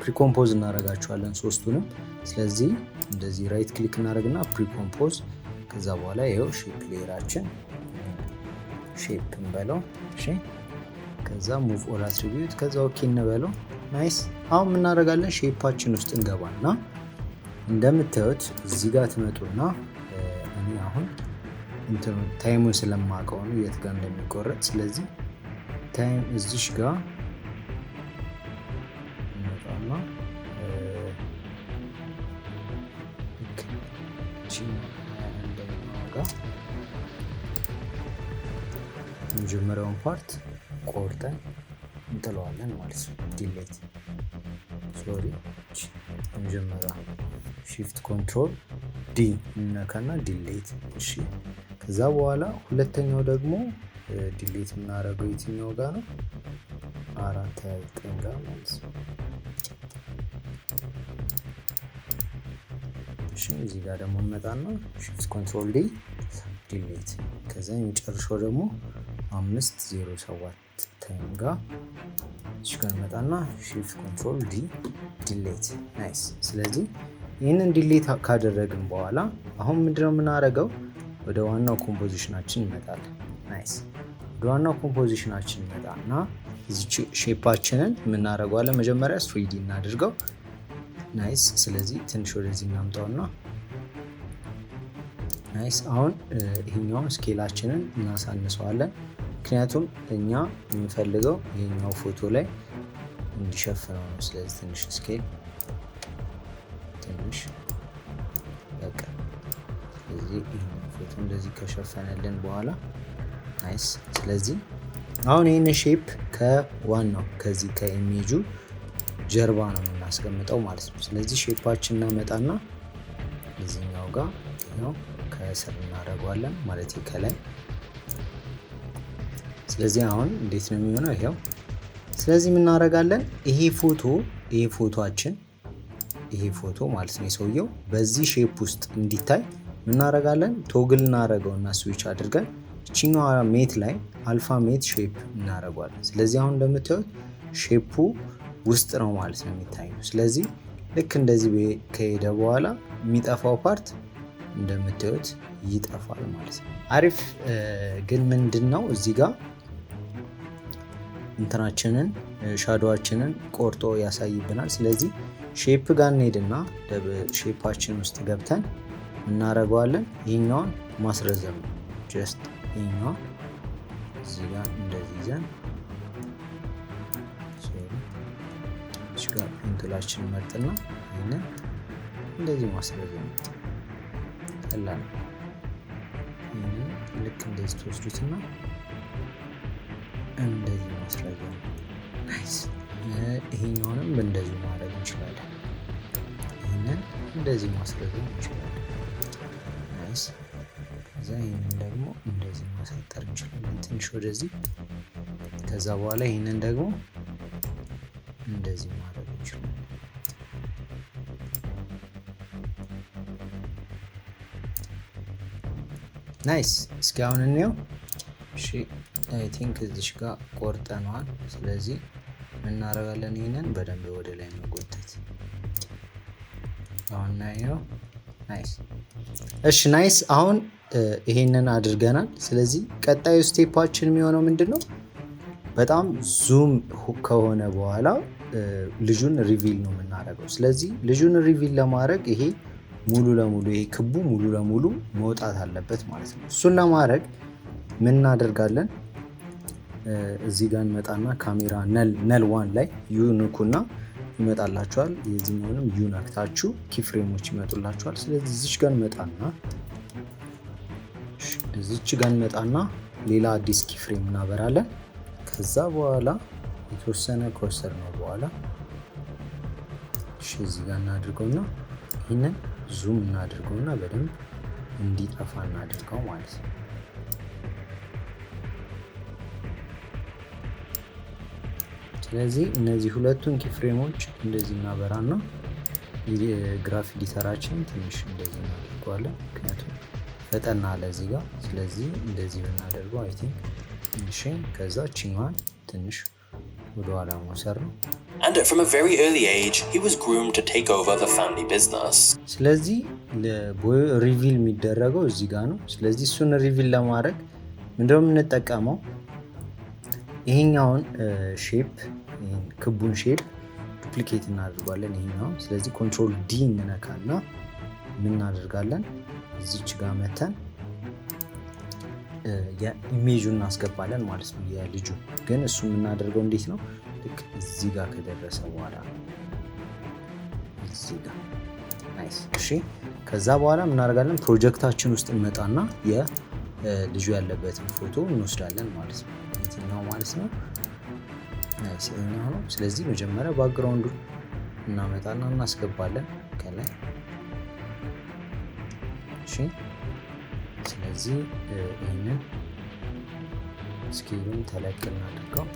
ፕሪኮምፖዝ እናደርጋቸዋለን ሶስቱንም። ስለዚህ እንደዚህ ራይት ክሊክ እናደርግና ፕሪኮምፖዝ። ከዛ በኋላ ይኸው ሼፕ ሌየራችን ሼፕ እንበለው። እሺ ከዛ ሙቭ ኦል አትሪቢዩት፣ ከዛ ኦኬ እንበለው። ናይስ። አሁን እናደርጋለን ሼፓችን ውስጥ እንገባና እንደምታዩት እዚህ ጋር ትመጡና እኔ አሁን ታይሙን ስለማውቀው ነው የት ጋር እንደሚቆረጥ። ስለዚህ ታይም እዚሽ ጋር እንመጣና የመጀመሪያውን ፓርት ቆርጠን እንጥለዋለን ማለት ነው። ዲሌት የመጀመሪያ ሺፍት ኮንትሮል ዲ እንነካና ዲሌት። እሺ ከዛ በኋላ ሁለተኛው ደግሞ ዲሌት የምናደርገው የትኛው ጋር ነው? 429 ጋር ማለት ነው። እሺ እዚህ ጋር ደግሞ እንመጣና ሺፍት ኮንትሮል ዲ ዲሌት። ከዛ የሚጨርሰው ደግሞ 507 ታይም ጋር እዚህ ጋር እንመጣና ሺፍት ኮንትሮል ዲ ዲሌት። ናይስ። ስለዚህ ይህንን ዲሌት ካደረግን በኋላ አሁን ምንድነው የምናደርገው? ወደ ዋናው ኮምፖዚሽናችን እንመጣለን። ናይስ። ወደ ዋናው ኮምፖዚሽናችን እንመጣና እዚህ ሼፓችንን የምናደርገዋለን መጀመሪያ 3D እናድርገው። ናይስ። ስለዚህ ትንሽ ወደዚህ እናምጣውና ናይስ። አሁን ይሄኛውን ስኬላችንን እናሳንሰዋለን። ምክንያቱም እኛ የምንፈልገው ይሄኛው ፎቶ ላይ እንዲሸፍነው ነው። ስለዚህ ትንሽ ስኬል ትንሽ በቃ ስለዚህ ይሄን ፎቶ እንደዚህ ከሸፈነልን በኋላ ናይስ። ስለዚህ አሁን ይሄን ሼፕ ከዋናው ከዚህ ከኢሜጁ ጀርባ ነው የምናስቀምጠው ማለት ነው። ስለዚህ ሼፓችን እናመጣና እዚህኛው ጋር ነው ከስር እናደርገዋለን ማለት ከላይ ስለዚህ አሁን እንዴት ነው የሚሆነው? ይሄው ስለዚህ ምን እናደርጋለን? ይሄ ፎቶ ማለት ነው የሰውየው በዚህ ሼፕ ውስጥ እንዲታይ ምን እናደርጋለን? ቶግል እናደርገውና ስዊች አድርገን እቺኛዋ ሜት ላይ አልፋ ሜት ሼፕ እናደርገዋለን። ስለዚህ አሁን እንደምታዩት ሼፑ ውስጥ ነው ማለት ነው የሚታየው። ስለዚህ ልክ እንደዚህ ከሄደ በኋላ የሚጠፋው ፓርት እንደምታዩት ይጠፋል ማለት ነው። አሪፍ ግን ምንድነው እዚህ ጋር እንትናችንን ሻዶዋችንን ቆርጦ ያሳይብናል። ስለዚህ ሼፕ ጋር እንሄድና ሼፓችን ውስጥ ገብተን እናደርገዋለን። ይሄኛውን ማስረዘም ነው። ጀስት ይሄኛውን እዚህ ጋር እንደዚህ ይዘን እዚህ ጋር ፔንቱላችንን መርጥና ይሄንን እንደዚህ ማስረዘም ነው። ቀላል ነው። ይሄንን ልክ እንደዚህ ትወስዱትና እንደዚህ ማስረዘም ነው። ናይስ። ይሄኛውንም እንደዚህ ማድረግ እንችላለን። ይሄንን እንደዚህ ማስረዘም እንችላለን። ናይስ። ከዛ ይሄንን ደግሞ እንደዚህ ማሳጠር እንችላለን ትንሽ ወደዚህ። ከዛ በኋላ ይሄንን ደግሞ እንደዚህ ማድረግ እንችላለን። ናይስ። እስኪ አሁን እንየው። እሺ አይ ቲንክ እዚሽ ጋር ቆርጠነዋል። ስለዚህ እናደርጋለን ይሄንን በደንብ ወደ ላይ መጎተት። አሁን እናየው። ናይስ። እሺ ናይስ። አሁን ይሄንን አድርገናል። ስለዚህ ቀጣዩ ስቴፓችን የሚሆነው ምንድነው? በጣም ዙም ከሆነ በኋላ ልጁን ሪቪል ነው የምናደርገው። ስለዚህ ልጁን ሪቪል ለማድረግ ይሄ ሙሉ ለሙሉ ይሄ ክቡ ሙሉ ለሙሉ መውጣት አለበት ማለት ነው። እሱን ለማድረግ ምን እናደርጋለን? እዚህ ጋር እንመጣና ካሜራ ነል ዋን ላይ ዩንኩና ይመጣላችኋል። የዚህኛውንም ዩነክታችሁ ኪፍሬሞች ይመጡላችኋል። ስለዚህ እዚች ጋር እንመጣና ሌላ አዲስ ኪፍሬም እናበራለን። ከዛ በኋላ የተወሰነ ከወሰድ ነው በኋላ እዚህ ጋር እናድርገውና ይህንን ዙም እናድርገውና በደንብ እንዲጠፋ እናድርገው ማለት ነው። ስለዚህ እነዚህ ሁለቱን ኪፍሬሞች እንደዚህ እናበራና ግራፍ ኤዲተራችን ትንሽ እንደዚህ እናደርገዋለን። ምክንያቱም ፈጠና አለ እዚህ ጋር። ስለዚህ እንደዚህ ብናደርገው አይ ቲንክ ትንሽ ከዛ ቺኛዋን ትንሽ ወደ ኋላ መውሰድ ነው። And from a very early age, he was groomed to take over the family business. ስለዚህ ለቦይ ሪቪል የሚደረገው እዚህ ጋር ነው። ስለዚህ እሱን ሪቪል ለማድረግ ምንድነው የምንጠቀመው? ይሄኛውን ሼፕ ክቡን ሼፕ ዱፕሊኬት እናደርጋለን ይሄኛው። ስለዚህ ኮንትሮል ዲ እንነካና ምን እናደርጋለን? እዚች ጋር መተን የኢሜጁን እናስገባለን ማለት ነው የልጁ። ግን እሱ የምናደርገው እንዴት ነው? ልክ እዚህ ጋር ከደረሰ በኋላ እዚህ ጋር ናይስ። እሺ ከዛ በኋላ እናደርጋለን ፕሮጀክታችን ውስጥ እንመጣና የልጁ ያለበትን ፎቶ እንወስዳለን ማለት ነው። የትኛው ማለት ነው? ናይስ ይሄኛው ነው። ስለዚህ መጀመሪያ ባክግራውንዱ እናመጣና እናስገባለን ከላይ። እሺ ስለዚህ ይህንን ስኬሉን ተለቅ እናድርገው።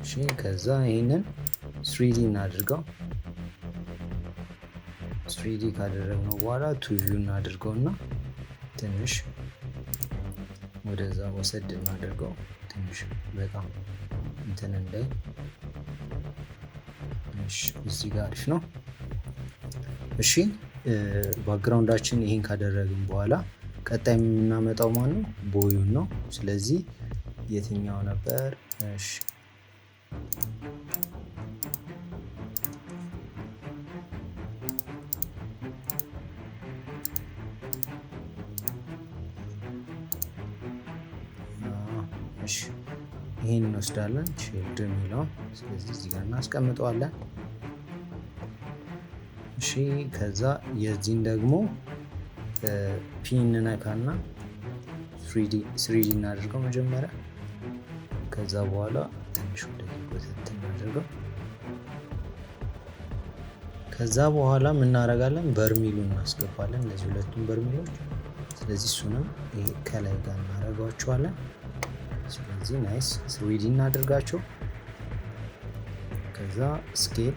እሺ ከዛ ይህንን 3D እናድርገው። 3D ካደረግነው በኋላ ቱቪው እናድርገውና ትንሽ ወደዛ ወሰድ እናድርገው። ትንሽ በጣም እንትን እንዳይ። እሺ እዚህ ጋር አሪፍ ነው። እሺ ባክግራውንዳችን ይሄን ካደረግን በኋላ ቀጣይ የምናመጣው ማን ነው? ቦዩን ነው። ስለዚህ የትኛው ነበር? እሺ ይሄን እንወስዳለን ሺልድ የሚለውን። ስለዚህ እዚህ ጋር እናስቀምጠዋለን። እሺ ከዛ የዚህን ደግሞ ፒን ነካና 3D እናድርገው መጀመሪያ። ከዛ በኋላ ትንሽ ወደዚህ ጎተት እናድርገው። ከዛ በኋላ ምን እናደርጋለን? በርሚሉን እናስገባለን፣ እነዚህ ሁለቱም በርሚሎች። ስለዚህ እሱንም ይሄ ከላይ ጋር እናደርጋቸዋለን። ስለዚህ ናይስ 3D እናድርጋቸው። ከዛ ስኬል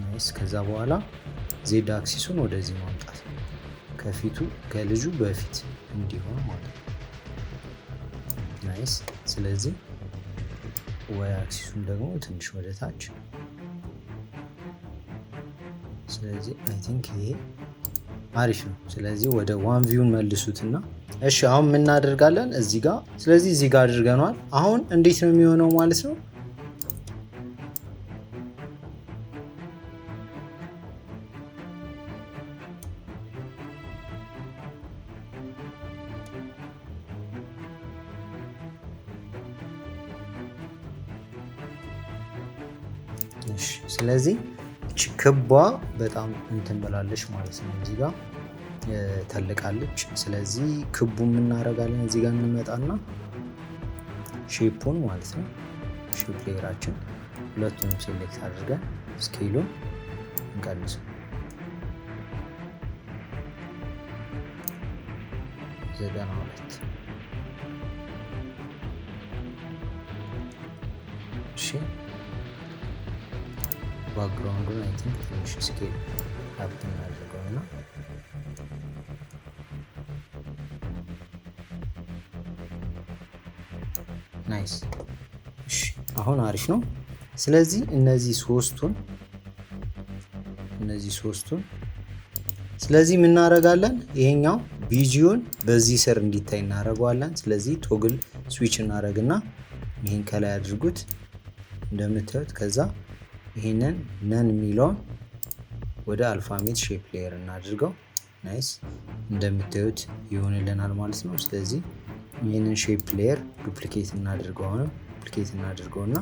ናይስ። ከዛ በኋላ ዜድ አክሲሱን ወደዚህ ማምጣት ከፊቱ ከልጁ በፊት እንዲሆን ማለት ነው። ናይስ። ስለዚህ ዋይ አክሲሱን ደግሞ ትንሽ ወደ ታች። ስለዚህ አይ ቲንክ ይሄ አሪፍ ነው። ስለዚህ ወደ ዋን ቪውን መልሱትና እሺ፣ አሁን ምን እናደርጋለን እዚህ ጋር። ስለዚህ እዚህ ጋር አድርገናል። አሁን እንዴት ነው የሚሆነው ማለት ነው? እሺ፣ ስለዚህ እቺ ክቧ በጣም እንትን ብላለች ማለት ነው። እዚህ ጋር ተልቃለች። ስለዚህ ክቡ እናደርጋለን። እዚህ ጋር እንመጣና ሼፑን ማለት ነው፣ ሼፕ ሌየራችን ሁለቱንም ሴሌክት አድርገን ስኬሉን እንቀንሰው 92። እሺ ባክግራውንዱን አይ ቲንክ ትንሽ ስኬል አፕ እናድርገው እና ናይስ። እሺ አሁን አሪፍ ነው። ስለዚህ እነዚህ ሶስቱን ስለዚህ ምን እናደርጋለን? ይሄኛው ቪዲዮን በዚህ ስር እንዲታይ እናደርገዋለን። ስለዚህ ቶግል ስዊች እናደርግና ይሄን ከላይ አድርጉት እንደምታዩት። ከዛ ይሄንን ነን የሚለውን ወደ አልፋሜት ሼፕ ሌየር እናድርገው። ናይስ እንደምታዩት ይሆንልናል ማለት ነው። ስለዚህ ይህንን ሼፕ ሌየር ዱፕሊኬት እናድርገው። አሁንም ዱፕሊኬት እናድርገውና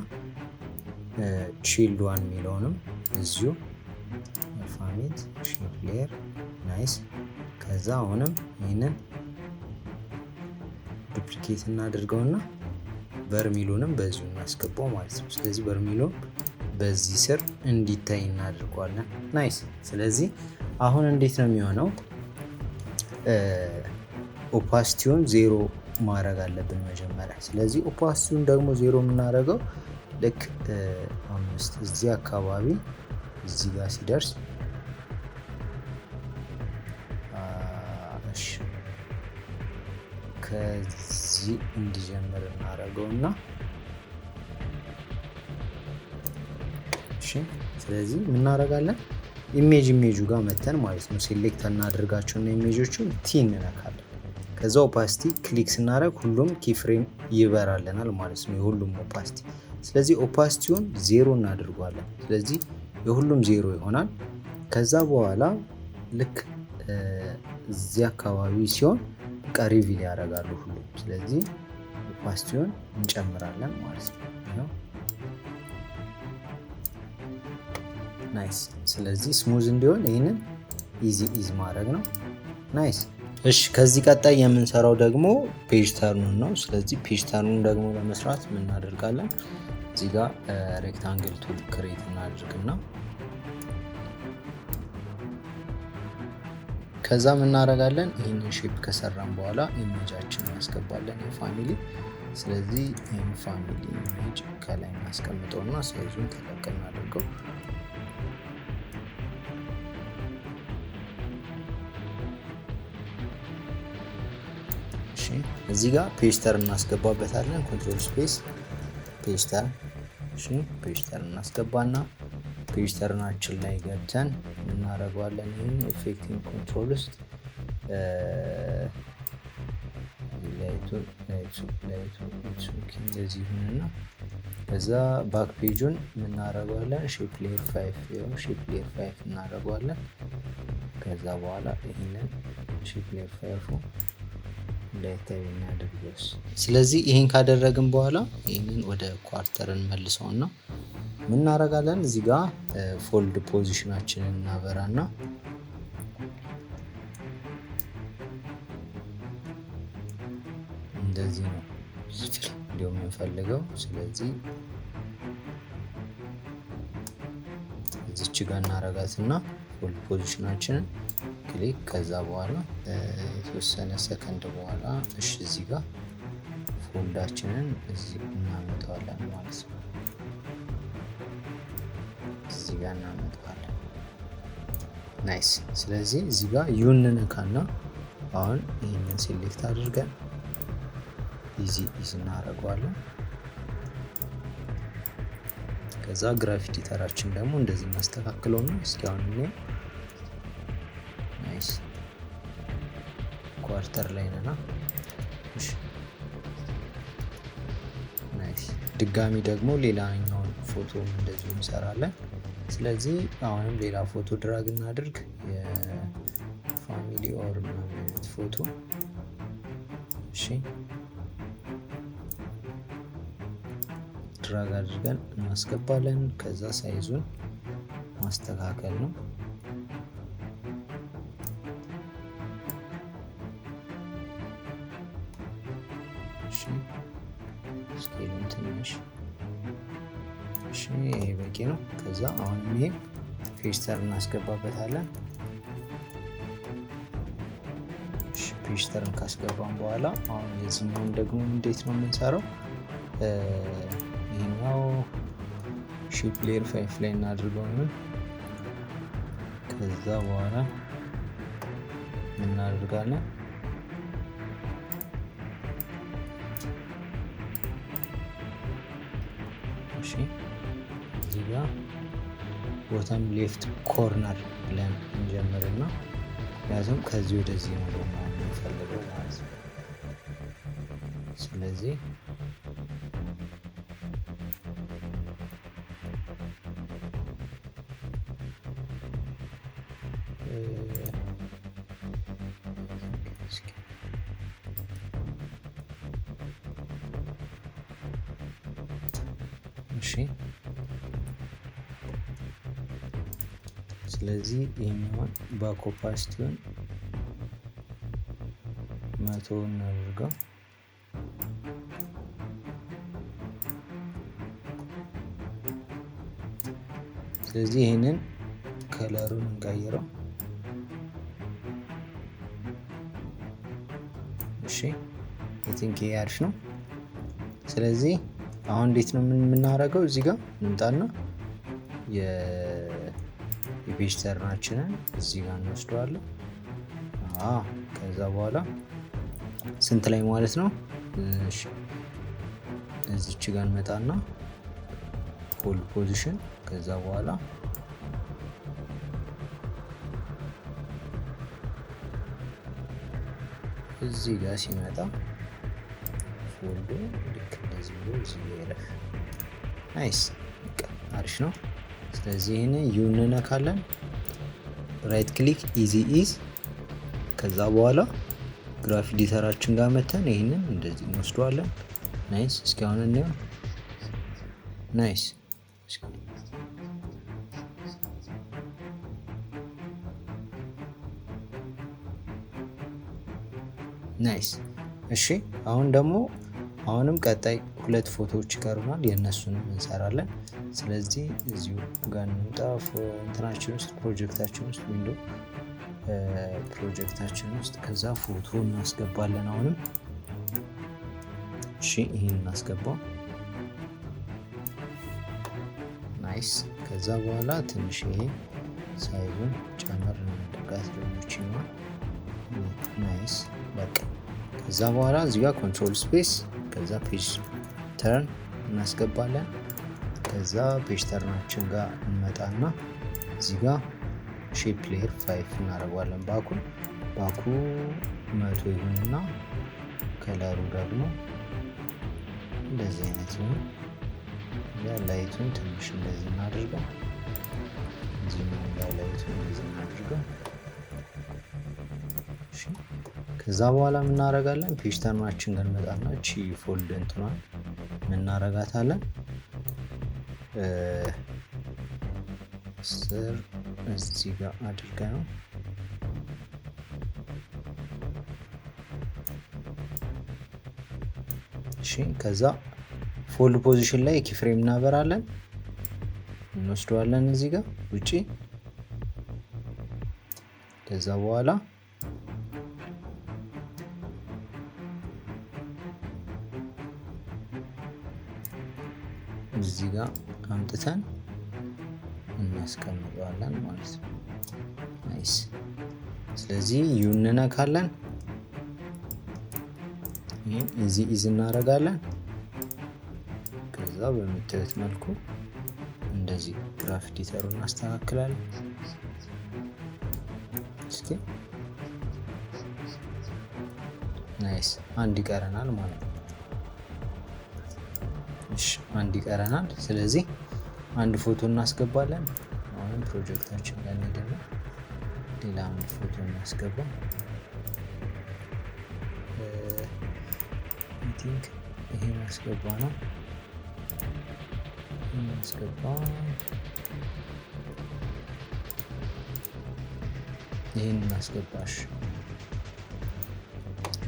ሺልድ ዋን የሚለውንም እዚሁ አልፋሜት ሼፕ ሌየር ናይስ። ከዛ አሁንም ይህንን ዱፕሊኬት እናድርገውና በርሚሉንም በዚሁ እናስገባው ማለት ነው። ስለዚህ በርሚሉን በዚህ ስር እንዲታይ እናድርገዋለን። ናይስ። ስለዚህ አሁን እንዴት ነው የሚሆነው? ኦፓሲቲውን ዜሮ ማድረግ አለብን መጀመሪያ። ስለዚህ ኦፓሲቲውን ደግሞ ዜሮ የምናደርገው ልክ 5 እዚህ አካባቢ እዚህ ጋር ሲደርስ ከዚህ እንዲጀምር እናደርገውና እሺ። ስለዚህ ምን እናደርጋለን? ኢሜጁ ጋር መተን ማለት ነው ሴሌክት እናደርጋቸውና ኢሜጆቹን ቲ እንነካለን። ከዛ ኦፓሲቲ ክሊክ ስናደርግ ሁሉም ኪፍሬም ይበራልናል ማለት ነው፣ የሁሉም ኦፓሲቲ። ስለዚህ ኦፓሲቲውን ዜሮ እናድርጓለን። ስለዚህ የሁሉም ዜሮ ይሆናል። ከዛ በኋላ ልክ እዚህ አካባቢ ሲሆን ሪቪል ያደርጋሉ ሁሉም። ስለዚህ ኦፓሲቲውን እንጨምራለን ማለት ነው። ናይስ። ስለዚህ ስሙዝ እንዲሆን ይህንን ኢዝ ማድረግ ነው። ናይስ። እሺ ከዚህ ቀጣይ የምንሰራው ደግሞ ፔጅ ተርኑን ነው። ስለዚህ ፔጅ ተርኑን ደግሞ ለመስራት ምን እናደርጋለን? እዚህ ጋር ሬክታንግል ቱል ክሬት እናድርግና ከዛ ምን እናደርጋለን? ይህንን ሼፕ ከሰራን በኋላ ኢሜጃችን እናስገባለን የፋሚሊ። ስለዚህ ይህን ፋሚሊ ኢሜጅ ከላይ እናስቀምጠውና ሳይዙን ተለቅ እናድርገው። እዚህ ጋር ፔጅተር እናስገባበታለን። ኮንትሮል ስፔስ ፔጅተር። እሺ ፔጅተር እናስገባና ፔጅተርናችን ላይ ገብተን እናደርገዋለን። ይህን ኢፌክቲንግ ኮንትሮል ውስጥ እንደዚህ ይሁንና ከዛ ባክ ፔጁን እናደርገዋለን ሼፕ ሌየር 5 ይኸው ሼፕ ሌየር 5 እናደርገዋለን። ከዛ በኋላ ይህንን ሼፕ ሌየር 5 እንዳይታይ እናደርገው። ስለዚህ ይሄን ካደረግን በኋላ ይሄንን ወደ ኳርተር እንመልሰውና ምን እናደርጋለን? እዚህ ጋር ፎልድ ፖዚሽናችንን እናበራና እንደዚህ ነው እንዲሁ የምንፈልገው። ስለዚህ እዚች ጋር እናረጋትና ፉል ፖዚሽናችንን ክሊክ ከዛ በኋላ የተወሰነ ሰከንድ በኋላ እሺ እዚህ ጋር ፎልዳችንን እዚህ እናመጣዋለን ማለት ነው። እዚህ ጋር እናመጣዋለን። ናይስ። ስለዚህ እዚህ ጋር ዩን ነካና አሁን ይህንን ሴሌክት አድርገን ኢዚ እናደርገዋለን። ከዛ ግራፊክ ኤዲተራችን ደግሞ እንደዚህ እናስተካክለው ነው። እስኪ አሁን ናይስ ኳርተር ላይ ነና። እሺ ናይስ። ድጋሚ ደግሞ ሌላኛውን ፎቶ እንደዚሁ እንሰራለን። ስለዚህ አሁንም ሌላ ፎቶ ድራግ እናድርግ። የፋሚሊ ኦር አይነት ፎቶ እሺ ድራግ አድርገን እናስገባለን። ከዛ ሳይዙን ማስተካከል ነው። እሺ ስኬሉን ትንሽ እሺ ይሄ በቂ ነው። ከዛ አሁን ይሄ ፔጅተር እናስገባበታለን። እሺ ፔጅተርን ካስገባን በኋላ አሁን የዚህኛውን ደግሞ እንዴት ነው የምንሰራው? ይሄኛው ሺፕ ሌየር 5 ላይ እናድርገው ነው። ከዛ በኋላ እናደርጋለን እሺ እዚህ ጋር ቦተም ሌፍት ኮርነር ብለን እንጀምርና ምክንያቱም ከዚህ ወደዚህ ነው ደግሞ የምንፈልገው ማለት ነው። ስለዚህ እሺ ስለዚህ ይሄኛውን ባክ ኦፓሲቲውን 100 እናድርገው። ስለዚህ ይሄንን ከለሩን እንቀይረው። እሺ አይ ቲንክ ይሄ አሪፍ ነው። ስለዚህ አሁን እንዴት ነው የምናደርገው? እዚህ ጋር እንምጣና የፔጅተርናችንን እዚህ ጋር እንወስደዋለን። ከዛ በኋላ ስንት ላይ ማለት ነው? እሺ እዚች ጋር እንመጣና ፉል ፖዚሽን ከዛ በኋላ እዚህ ጋር ሲመጣ ፎልዱ ልክ እንደዚህ ብሎ እዚህ ይለፍ። ናይስ አሪፍ ነው። ስለዚህ ይሄን ዩን ነካለን፣ ራይት ክሊክ ኢዚ ኢዝ። ከዛ በኋላ ግራፊክ ኤዲተራችን ጋር መተን ይሄንን እንደዚህ እንወስደዋለን። ናይስ። እስኪ አሁን እንየው። ናይስ ናይስ። እሺ አሁን ደግሞ አሁንም ቀጣይ ሁለት ፎቶዎች ይቀሩናል፣ የእነሱንም እንሰራለን። ስለዚህ እዚሁ ጋር እንምጣ። እንትናችን ውስጥ ፕሮጀክታችን ውስጥ ዊንዶ ፕሮጀክታችን ውስጥ ከዛ ፎቶ እናስገባለን። አሁንም እሺ ይሄን እናስገባው። ናይስ። ከዛ በኋላ ትንሽ ይሄ ሳይዙን ጨመር እናድርጋት ሌሎችና ናይስ በቃ። ከዛ በኋላ እዚህ ጋር ኮንትሮል ስፔስ ከዛ ፔጅ ተርን እናስገባለን። ከዛ ፔጅ ተርናችን ጋር እንመጣና እዚህ ጋር ሼፕ ሌየር 5 እናደርጋለን። ባኩ 100 ይሁንና ከለሩ ደግሞ እንደዚህ አይነት ነው። ላይቱን ትንሽ እንደዚህ እናድርገው። እዚህ ነው ላይቱን እንደዚህ እናድርገው። እሺ ከዛ በኋላ ምን እናደርጋለን? ፔጅ ተርናችን ጋር እንመጣና እቺ ፎልድ እንትኗን ምን እናደርጋታለን? ስር እዚህ ጋር አድርገ ነው እሺ። ከዛ ፎልድ ፖዚሽን ላይ ኪፍሬም እናበራለን። እንወስደዋለን እዚህ ጋር ውጪ። ከዛ በኋላ እዚህ ጋር አምጥተን እናስቀምጠዋለን ማለት ነው። ናይስ። ስለዚህ ዩን እንነካለን፣ ይህን ኢዚ እናደርጋለን። ከዛ በምታዩት መልኩ እንደዚህ ግራፍ ኤዲተሩን እናስተካክላለን። እስኪ ናይስ። አንድ ይቀረናል ማለት ነው። እሺ አንድ ይቀረናል። ስለዚህ አንድ ፎቶ እናስገባለን። አሁን ፕሮጀክታችን ጋር እንሄድና ሌላ አንድ ፎቶ እናስገባ። አይ ቲንክ ይሄን አስገባ ነው። ይሄን አስገባ፣ ይሄን እናስገባሽ።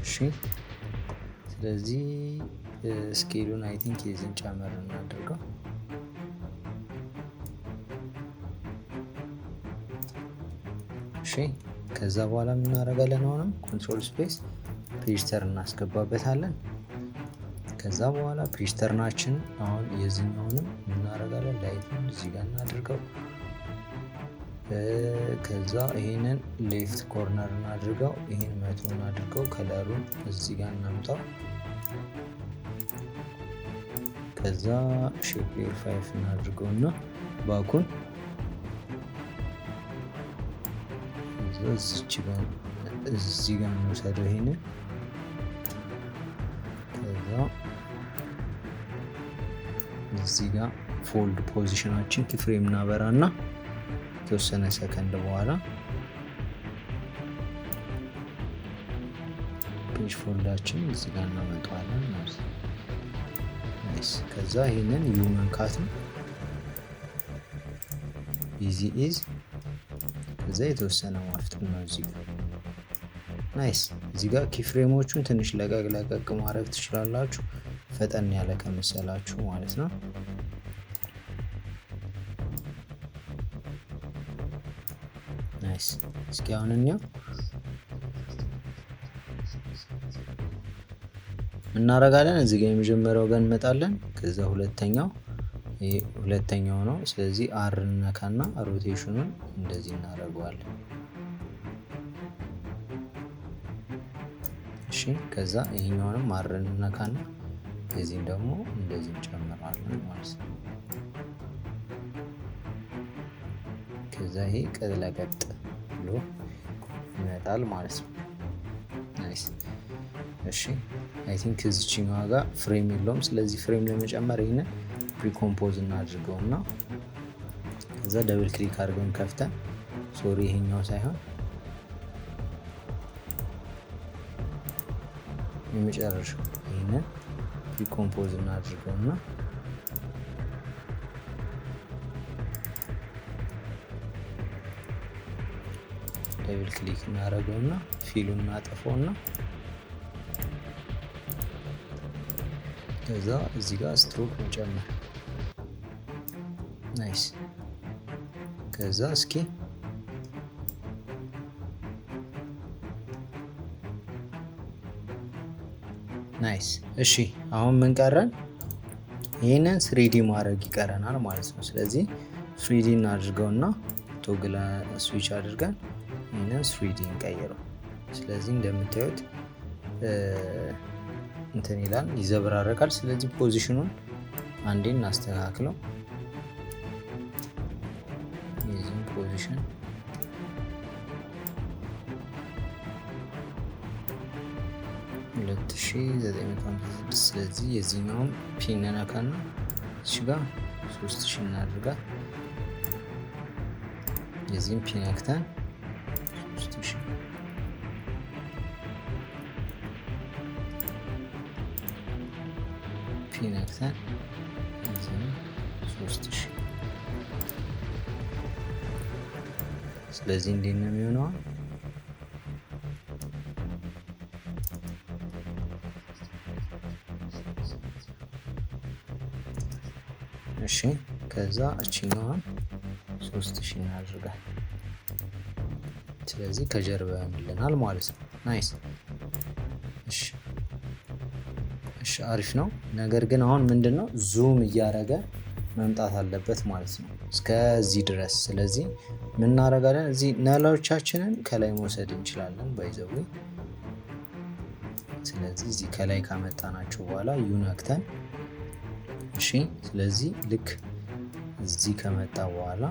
እሺ ስለዚህ ስኬሉን አይ ቲንክ የዚህን ጨመር እናድርገው። እሺ ከዛ በኋላ የምናደርጋለን አሁንም ኮንትሮል ስፔስ ፔጅ ተርን እናስገባበታለን። ከዛ በኋላ ፔጅ ተርናችን አሁን የዚህኛውንም እናደርጋለን ላይቱን እዚህ ጋር እናድርገው። ከዛ ይሄንን ሌፍት ኮርነር እናድርገው፣ ይሄን 100 እናድርገው። ከለሩን እዚህ ጋር እናምጣው። ከዛ ሼፕ ሌየር 5 እናድርገው እና ባኩን እዚህ ጋር እንውሰደው ይሄንን። ከዛ እዚህ ጋር ፎልድ ፖዚሽናችን ኪፍሬም እናበራና የተወሰነ ሰከንድ በኋላ ፔጅ ፎልዳችን እዚህ ጋር እናመጣዋለን ማለት ነው። ናይስ። ከዛ ይሄንን ዩ መንካት ነው። ኢዚ ኢዝ። ከዛ የተወሰነ ማፍጠን ነው እዚህ ጋር። ናይስ። እዚህ ጋር ኪፍሬሞቹን ትንሽ ለቀቅ ማድረግ ትችላላችሁ፣ ፈጠን ያለ ከመሰላችሁ ማለት ነው። ናይስ። እስኪ አሁን እኛው እናረጋለን። እዚህ ጋር የመጀመሪያው ጋር እንመጣለን። ከዛ ሁለተኛው ነው። ስለዚህ አር እንነካና ሮቴሽኑን እንደዚህ እናደርገዋለን። እሺ ከዛ ይሄኛውንም አር እንነካና የዚህን ደግሞ እንደዚህ እንጨምራለን ማለት ነው። ከዛ ይሄ ቀጥ ለቀጥ ብሎ ይመጣል ማለት ነው። ናይስ። እሺ አይ ቲንክ እዚችኛዋ ጋር ፍሬም የለውም። ስለዚህ ፍሬም ለመጨመር ይሄንን ፕሪኮምፖዝ እናድርገውና ከዛ ደብል ክሊክ አድርገን ከፍተን ሶሪ ይሄኛው ሳይሆን የመጨረሻው ይሄንን ፕሪኮምፖዝ እናድርገውና ደብል ክሊክ እናደርገውና ፊሉን እናጠፋውና ከዛ እዚህ ጋር ስትሮክ እንጨምር። ናይስ። ከዛ እስኪ ናይስ። እሺ አሁን ምን ቀረን? ይህንን ስሪዲ ማድረግ ይቀረናል ማለት ነው። ስለዚህ ስሪዲ እናድርገውና ቶግል ስዊች አድርገን ይህንን ስሪዲ እንቀይረው። ስለዚህ እንደምታዩት እንትን ይላል፣ ይዘብራረቃል። ስለዚህ ፖዚሽኑን አንዴ እናስተካክለው። የዚህን ፖዚሽን ስለዚህ የዚህኛውን ፒን ነካና እዚህ ጋር 3000 እናድርጋት። የዚህን ፒን ነክተን 3000 ፒን ነክተን እዚህን 3000። ስለዚህ እንዴት ነው የሚሆነው? እሺ ከዛ እችኛዋን 3000 እናድርጋል። ስለዚህ ከጀርባ ይሆንልናል ማለት ነው። ናይስ። እሺ አሪፍ ነው። ነገር ግን አሁን ምንድነው ዙም እያደረገ መምጣት አለበት ማለት ነው እስከዚህ ድረስ። ስለዚህ ምን እናደርጋለን? እዚህ ነሎቻችንን ከላይ መውሰድ እንችላለን ባይዘው። ስለዚህ እዚህ ከላይ ካመጣናቸው በኋላ ዩነክተን እሺ። ስለዚህ ልክ እዚህ ከመጣ በኋላ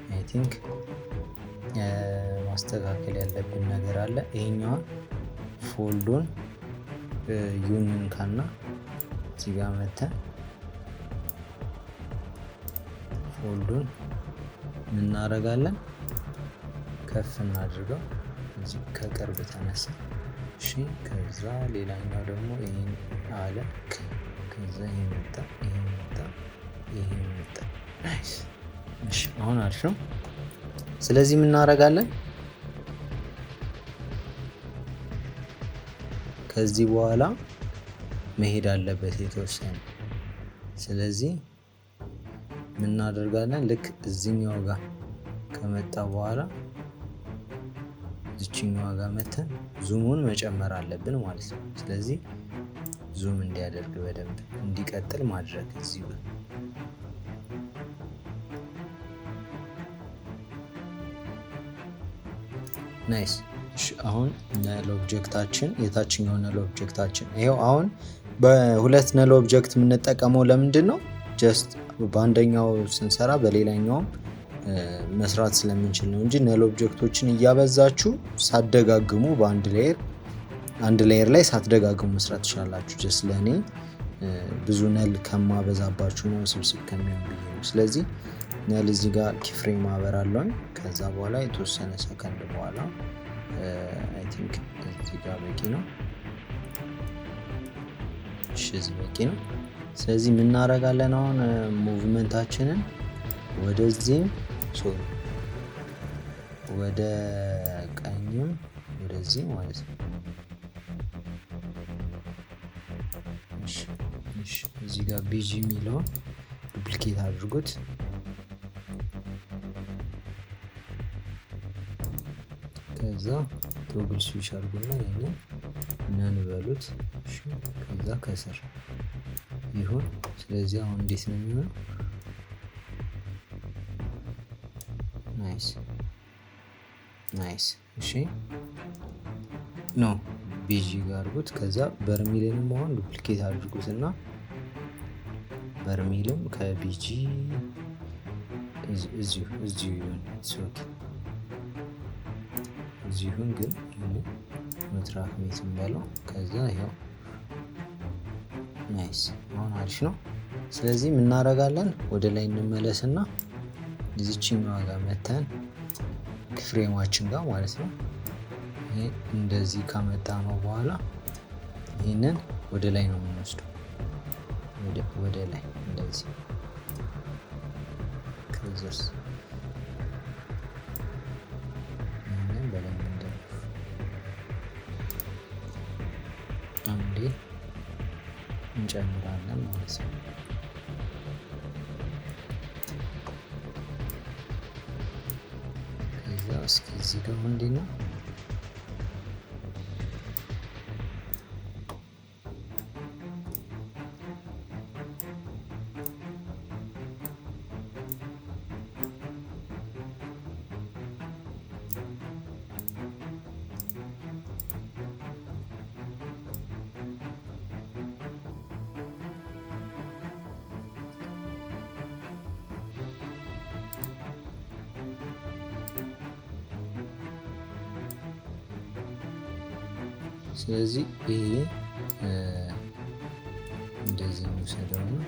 አይ ቲንክ ማስተካከል ያለብን ነገር አለ። ይሄኛውን ፎልዱን ዩንን ካና እዚህ ጋር መተን ፎልዱን እናደርጋለን፣ ከፍ እናድርገው እዚህ ከቅርብ ተነሳ። እሺ ከዛ ሌላኛው ደግሞ ይሄን አለ፣ ከዛ ይሄን መጣ፣ ይሄን መጣ፣ ይሄን መጣ። ናይስ። እሺ አሁን አሪፍ ነው። ስለዚህ ምን እናደርጋለን? ከዚህ በኋላ መሄድ አለበት የተወሰነ። ስለዚህ ምን እናደርጋለን? ልክ እዚህኛው ጋር ከመጣ በኋላ እዚህኛው ጋር መተን ዙሙን መጨመር አለብን ማለት ነው። ስለዚህ ዙም እንዲያደርግ በደንብ እንዲቀጥል ማድረግ እዚህ ጋር ናይስ። እሺ አሁን ነል ኦብጀክታችን የታችኛው ነል ኦብጀክታችን ይሄው። አሁን በሁለት ነል ኦብጀክት የምንጠቀመው ለምንድን ነው? ጀስት በአንደኛው ስንሰራ በሌላኛውም መስራት ስለምንችል ነው እንጂ ነል ኦብጀክቶችን እያበዛችሁ ሳትደጋግሙ በአንድ ሌየር ላይ ሳትደጋግሙ መስራት ትችላላችሁ። ጀስት ለእኔ ብዙ ነል ከማበዛባችሁ ነው ስብስብ ከሚሆን ብዬ ነው። ስለዚህ ነል እዚህ ጋር ኪፍሬም አበራለሁ። ከዛ በኋላ የተወሰነ ሰከንድ በኋላ አይ ቲንክ እዚህ ጋር በቂ ነው። እሺ እዚህ በቂ ነው። ስለዚህ ምን እናደርጋለን? አሁን ሙቭመንታችንን ወደዚህም ወደ ቀኝም ወደዚህ ማለት ነው። እሺ እዚህ ጋር ቢጂ የሚለውን ዱፕሊኬት አድርጉት። ከዛ ቶግል ስዊች አድርጉና ይሄንን ነን በሉት። እሺ ከዛ ከስር ይሁን። ስለዚህ አሁን እንዴት ነው የሚሆነው? ናይስ። እሺ ኖ ቢጂ ጋር አድርጉት። ከዛ በርሚልንም አሁን ዱፕሊኬት አድርጉትና በርሚልም ከቢጂ እዚሁ ይሁን። እዚሁን ግን መትራክ ሜት እንበለው። ከዛ ይኸው ናይስ። አሁን አሪፍ ነው። ስለዚህ እናደርጋለን? ወደ ላይ እንመለስና እዚችኛዋ ጋር መተን ፍሬማችን ጋር ማለት ነው። ይሄ እንደዚህ ካመጣ ነው በኋላ ይህንን ወደ ላይ ነው የምንወስደው። ወደ ላይ እንደዚህ ከዘርስ ይህንን በደንብ አንዴ እንጨምራለን ማለት ነው። ከዛ እስኪ እዚህ ጋር እንዴት ነው ስለዚህ ይሄ እንደዚህ እንውሰደው ነው።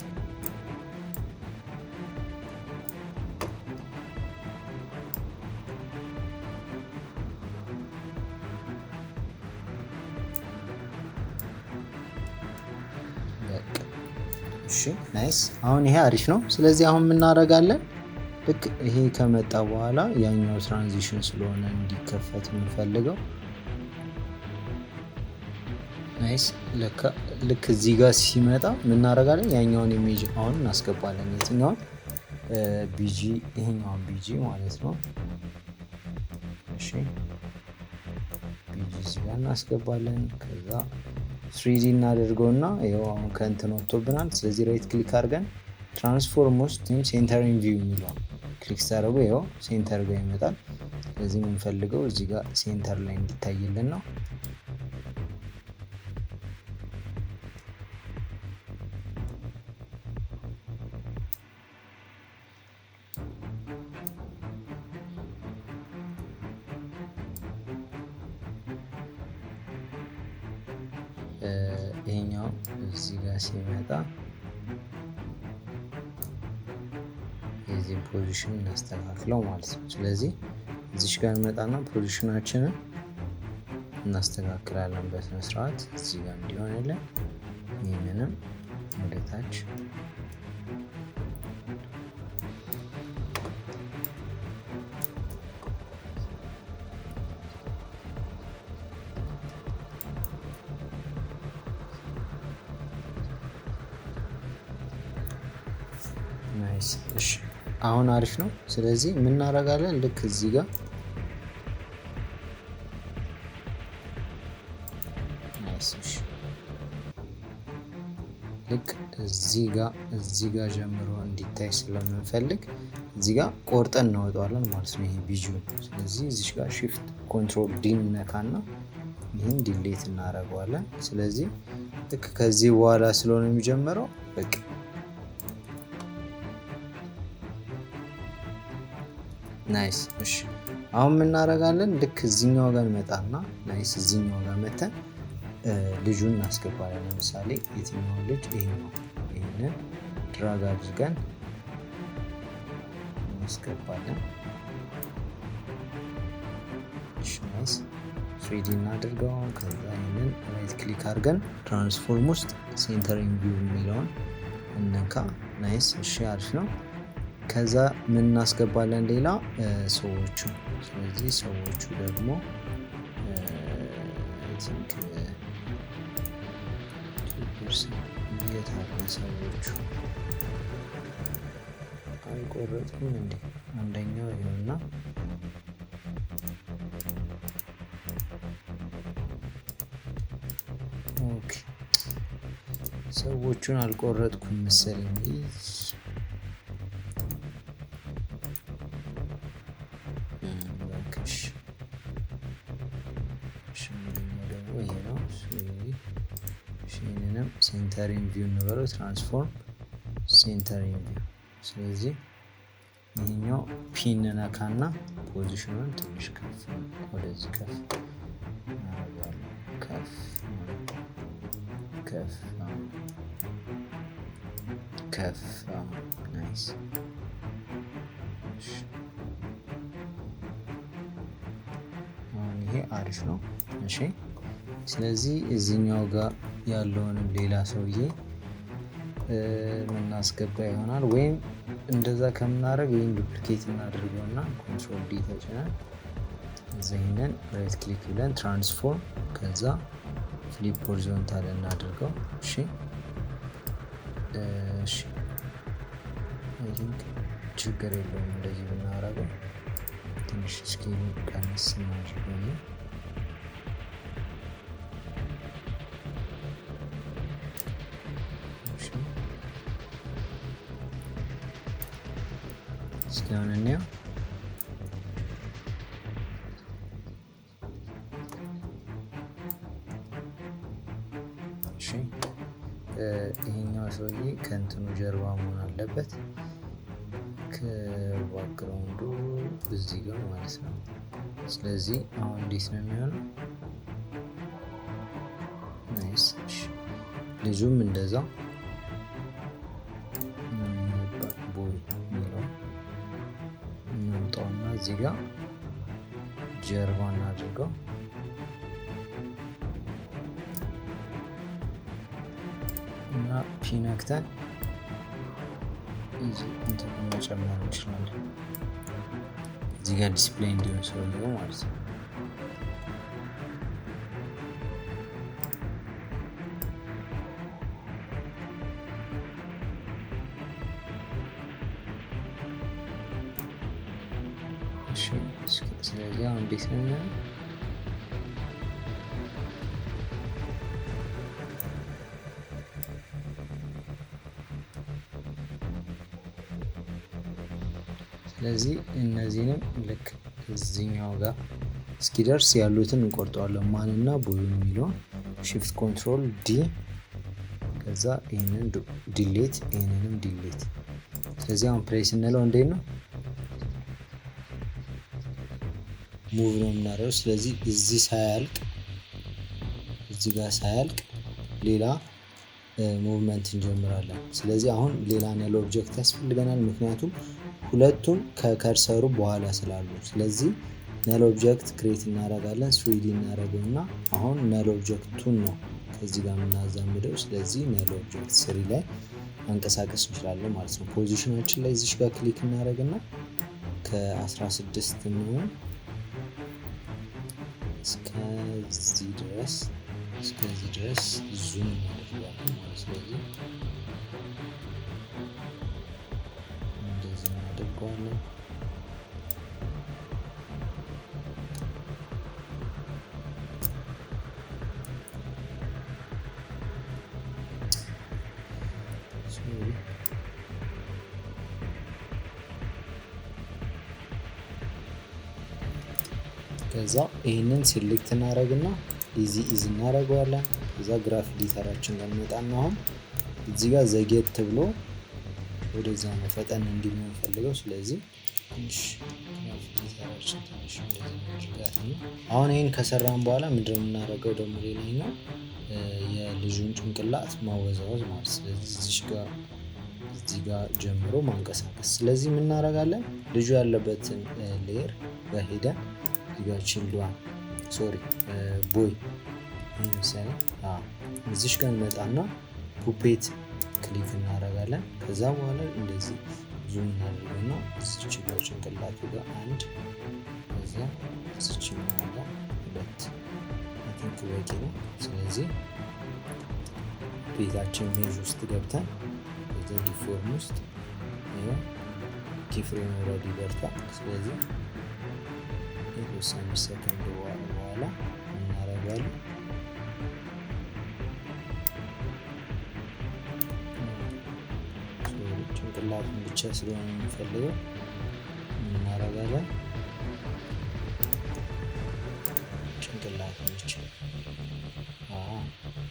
እሺ ናይስ። አሁን ይሄ አሪፍ ነው። ስለዚህ አሁን ምን እናደርጋለን? ልክ ይሄ ከመጣ በኋላ ያኛው ትራንዚሽን ስለሆነ እንዲከፈት የምንፈልገው ናይስ። ልክ እዚህ ጋር ሲመጣ ምናደርጋለን? ያኛውን ኢሜጅ አሁን እናስገባለን። የትኛውን? ቢጂ፣ ይሄኛውን ቢጂ ማለት ነው። እሺ ቢጂ እዚህ ጋር እናስገባለን። ከዛ 3D እናደርገውና ይኸው አሁን ከእንትን ወጥቶብናል። ስለዚህ ራይት ክሊክ አድርገን ትራንስፎርም ውስጥ ሴንተሪንግ ቪው የሚለው ክሊክ ስታደርጉ ይኸው ሴንተር ጋር ይመጣል። ስለዚህ የምንፈልገው እዚህ ጋር ሴንተር ላይ እንዲታይልን ነው። ይሄኛው እዚህ ጋር ሲመጣ የዚህ ፖዚሽን እናስተካክለው ማለት ነው። ስለዚህ እዚሽ ጋር እንመጣና ፖዚሽናችንን እናስተካክላለን በስነ ስርዓት እዚህ ጋር እንዲሆንልን። ይህንንም ወደታች ናይስ። እሺ አሁን አሪፍ ነው። ስለዚህ የምናደርጋለን ልክ እዚህ ጋር ናይስ። እሺ ልክ እዚህ ጋር ጀምሮ እንዲታይ ስለምንፈልግ እዚህ ጋር ቆርጠን እናወጣዋለን ማለት ነው፣ ይሄ ቢጂውን። ስለዚህ እዚህ ጋር ሺፍት ኮንትሮል ዲ ነካና ይህን ዲሌት እናደርገዋለን። ስለዚህ ልክ ከዚህ በኋላ ስለሆነ የሚጀምረው በቃ ናይስ። እሺ አሁን የምናደርጋለን ልክ እዚህኛው ጋር እንመጣና ናይስ እዚህኛው ጋር መተን ልጁን እናስገባለን። ለምሳሌ የትኛውን ልጅ? ይሄኛው። ይሄንን ድራግ አድርገን እናስገባለን። እሺ ናይስ 3D እናድርገው። ከዛ ይሄንን ራይት ክሊክ አድርገን ትራንስፎርም ውስጥ ሴንተሪንግ ቪው የሚለውን እንነካ። ናይስ። እሺ አሪፍ ነው። ከዛ ምን እናስገባለን? ሌላ ሰዎቹ። ስለዚህ ሰዎቹ ደግሞ የት አለ? ሰዎቹ አልቆረጥኩም እንዴ? አንደኛው ይኸውና ኦኬ፣ ሰዎቹን አልቆረጥኩም መሰለኝ። ሴንተሪንግ ቪው እንበለው፣ ትራንስፎርም ሴንተሪንግ ቪው። ስለዚህ ይህኛው ፒን ነካና ፖዚሽኑን ትንሽ ከፍ ወደዚህ ከፍ እናደርጋለን። ከፍ ናይስ። አሁን ይሄ አሪፍ ነው። እሺ ስለዚህ እዚህኛው ጋር ያለውንም ሌላ ሰውዬ የምናስገባ ይሆናል። ወይም እንደዛ ከምናደርግ ወይም ዱፕሊኬት እናደርገውና ኮንትሮል ዲ ተጭነን እዚህንን ራይት ክሊክ ብለን ትራንስፎርም ከዛ ፍሊፕ ሆሪዞንታል እናድርገው። እሺ አይ ቲንክ ችግር የለውም እንደዚህ ብናደርገው። ትንሽ ስኬሉ ቀንስ እናድርገው። እስኪሆን እንየው። እሺ ይሄኛው ሰውዬ ከእንትኑ ጀርባ መሆን አለበት፣ ከባክግራውንዱ እዚህ ጋር ማለት ነው። ስለዚህ አሁን እንዴት ነው የሚሆነው? ናይስ። ልጁም እንደዛው እናምጣውና እዚህ ጋር ጀርባ እናድርገው እና ፒነክተን እዚህ እንትን መጨመር እንችላለን። እዚህ ጋር ዲስፕሌይ እንዲሆን ሰውየው ማለት ነው። ስለዚህ አሁን እንዴት ነው ስለዚህ እነዚህንም ልክ እዚህኛው ጋር እስኪደርስ ያሉትን እንቆርጠዋለን። ማንና ቦዩን የሚለውን ሺፍት ኮንትሮል ዲ፣ ከዛ ይህንን ዲሌት፣ ይህንንም ዲሌት። ስለዚህ አሁን ፕሬስ እንለው እንዴት ነው ሙቭ ነው የምናደርገው። ስለዚህ እዚህ ሳያልቅ እዚህ ጋር ሳያልቅ ሌላ ሙቭመንት እንጀምራለን። ስለዚህ አሁን ሌላ ነል ኦብጀክት ያስፈልገናል፣ ምክንያቱም ሁለቱም ከከርሰሩ በኋላ ስላሉ። ስለዚህ ነል ኦብጀክት ክሬት እናደርጋለን። 3D እናደርገውና አሁን ነል ኦብጀክቱን ነው ከዚህ ጋር የምናዛምደው። ስለዚህ ነል ኦብጀክት 3 ላይ ማንቀሳቀስ እንችላለን ማለት ነው። ፖዚሽናችን ላይ እዚሽ ጋር ክሊክ እናደርግና ከ16 ነው እስከዚህ ድረስ ዙም እናደርጋለን ማለት። ስለዚህ እንደዚህ እናደርገዋለን። ከዛ ይህንን ሴሌክት እናደርግና ኢዚ እናደርገዋለን። ከዛ ግራፍ ኤዲተራችን ጋር እንመጣና አሁን እዚህ ጋር ዘጌት ብሎ ወደዛ ነው ፈጠን እንዲል ነው የምፈልገው። ስለዚህ ትንሽ ግራፍ ኤዲተራችን ትንሽ እንደዚህ ነው። አሁን ይህን ከሰራን በኋላ ምንድነው የምናደርገው ደግሞ ሌላኛው የልጁን ጭንቅላት ማወዛወዝ ማለት። ስለዚህ እዚህ ጋር ጀምሮ ማንቀሳቀስ። ስለዚህ ምን እናደርጋለን? ልጁ ያለበትን ሌየር ጋር ሄደን ችልድዋን ቦይ ምሳሌ እዚሽ ጋር እንመጣና ፑፔት ክሊክ እናደርጋለን። ከዛ በኋላ እንደዚህ ዙም እናደርገውና እዚች ጋር ጭንቅላቱ ጋር አንድ፣ ከዛ እዚች ጋር ሁለት ቲንክ በቂ ነው። ስለዚህ ቤታችን ሜዥ ውስጥ ገብተን ከዛ ዲፎርም ውስጥ ኪፍሬም ኦልሬዲ በርቷል። ስለዚህ የተወሰነ ሰከንድ በኋላ እናደርጋለን። ጭንቅላቱን ብቻ ስለሆነ የምንፈልገው እናደርጋለን። ጭንቅላቱን ብቻ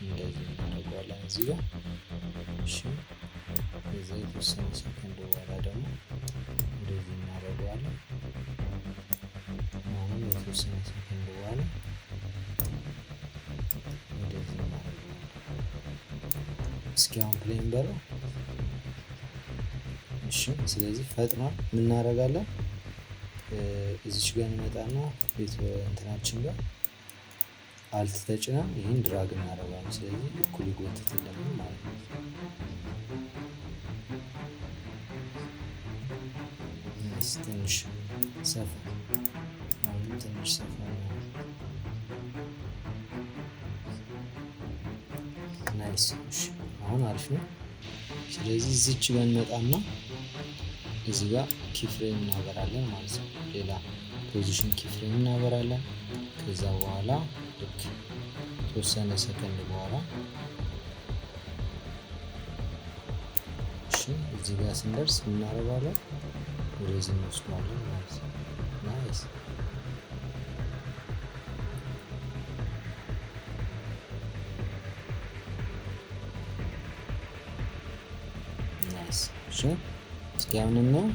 እንደዚህ እናደርገዋለን እዚህ ጋር። እሺ፣ ከዛ የተወሰነ ሰከንድ በኋላ ደግሞ እንደዚህ እናደርገዋለን። የተወሰነ ሰከንድ በኋላ ወደዚህ እናደርገዋለን። እስኪ አሁን ፕሌን በለው። እሺ፣ ስለዚህ ፈጥኗል። ምን እናደርጋለን? እዚች ጋር እንመጣና እንትናችን ጋር አልት ተጭነን ይህን ድራግ እናደርጋለን። ስለዚህ እኩል ይጎትትልን ማለት ነው። ትንሽ ሰፋ ትንሽ ሰፋ ናይስ። አሁን አሪፍ ነው። ስለዚህ እዚች ጋር እንመጣና እዚህ ጋር ኪፍሬም እናበራለን ማለት ነው። ሌላ ፖዚሽን ኪፍሬም እናበራለን። ከዛ በኋላ ልክ ተወሰነ ሰከንድ በኋላ እዚህ ጋር ስንደርስ እናደርጋለን፣ ወደዚህ እንወስደዋለን ማለት ነው። ናይስ ናይስ። እሺ እስኪ አሁን ነው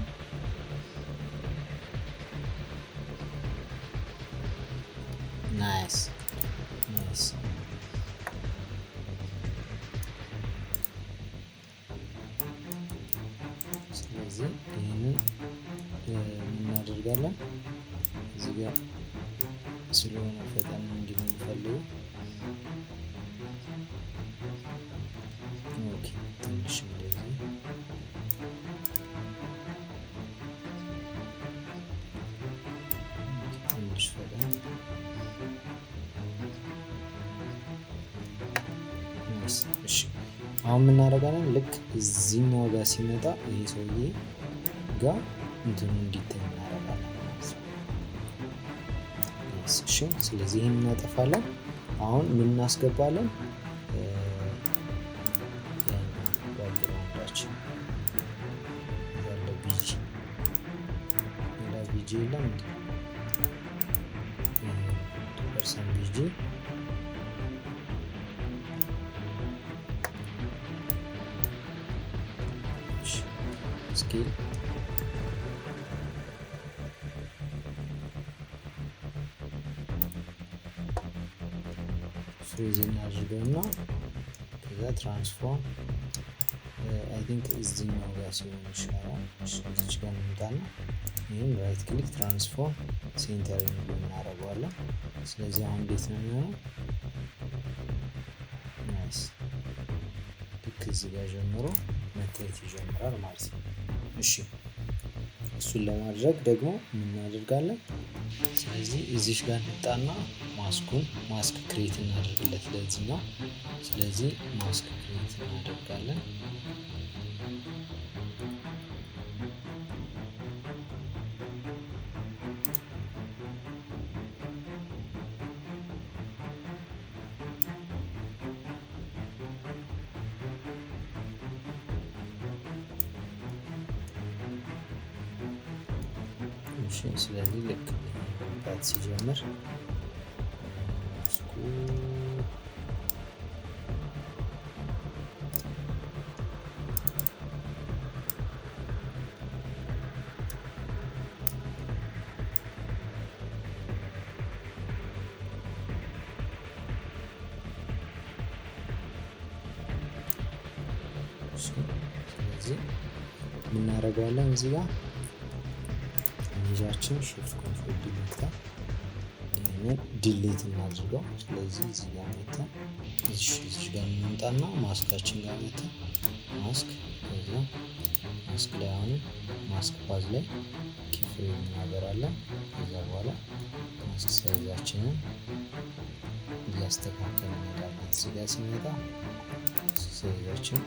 ናይስ ናይስ። ስለዚህ ይህንን እናደርጋለን። እዚህ ጋር ስለሆነ ፈጠን እንዲል የሚፈልገው ትንሽ እንደዚህ አሁን ምን እናደርጋለን? ልክ እዚህኛው ጋር ሲመጣ ይሄ ሰውዬ ጋር እንትኑ እንዲታይ እናደርጋለን ማለት ነው። እሺ ስለዚህ ይህን እናጠፋለን። አሁን ምን እናስገባለን? ባክግራውንዳችን ያለ ቢጂ የለም እንዴ? ፐርሰን ቢጂ ስኬል ፍሪዝ እናድርገውና ከዛ ትራንስፎርም አይ ቲንክ እዚህኛው ጋር ሲሆን ይሻላል። እዚች ጋር እንምጣና ይህም ራይት ክሊክ ትራንስፎርም ሴንተር እናደርገዋለን። ስለዚህ አሁን እንዴት ነው የሚሆነው? ናይስ ልክ እዚህ ጋር ጀምሮ መታየት ይጀምራል ማለት ነው። እሺ እሱን ለማድረግ ደግሞ ምን እናደርጋለን? ስለዚህ እዚሽ ጋር እንጣና ማስክ ክሬት እናደርግለት ለዚህኛው። ስለዚህ ማስክ ክሬት እናደርጋለን። ስለዚህ ልክ መምጣት ሲጀምር ስለዚህ እናደርገዋለን እዚህ ጋር ኢሜጃችን shift control delete ይሄንን ዲሊት እናድርገው። ስለዚህ እዚህ ጋር መተን እዚህ ጋር እንምጣና ማስካችን ጋር መተን ማስክ ከዛ ማስክ ላይ አሁን ማስክ ፓዝ ላይ ኪፍሬም እናበራለን። ከዛ በኋላ ማስክ ሳይዛችንን እያስተካከልን እንሄዳለን። እዚህ ጋር ሲመጣ ሳይዛችን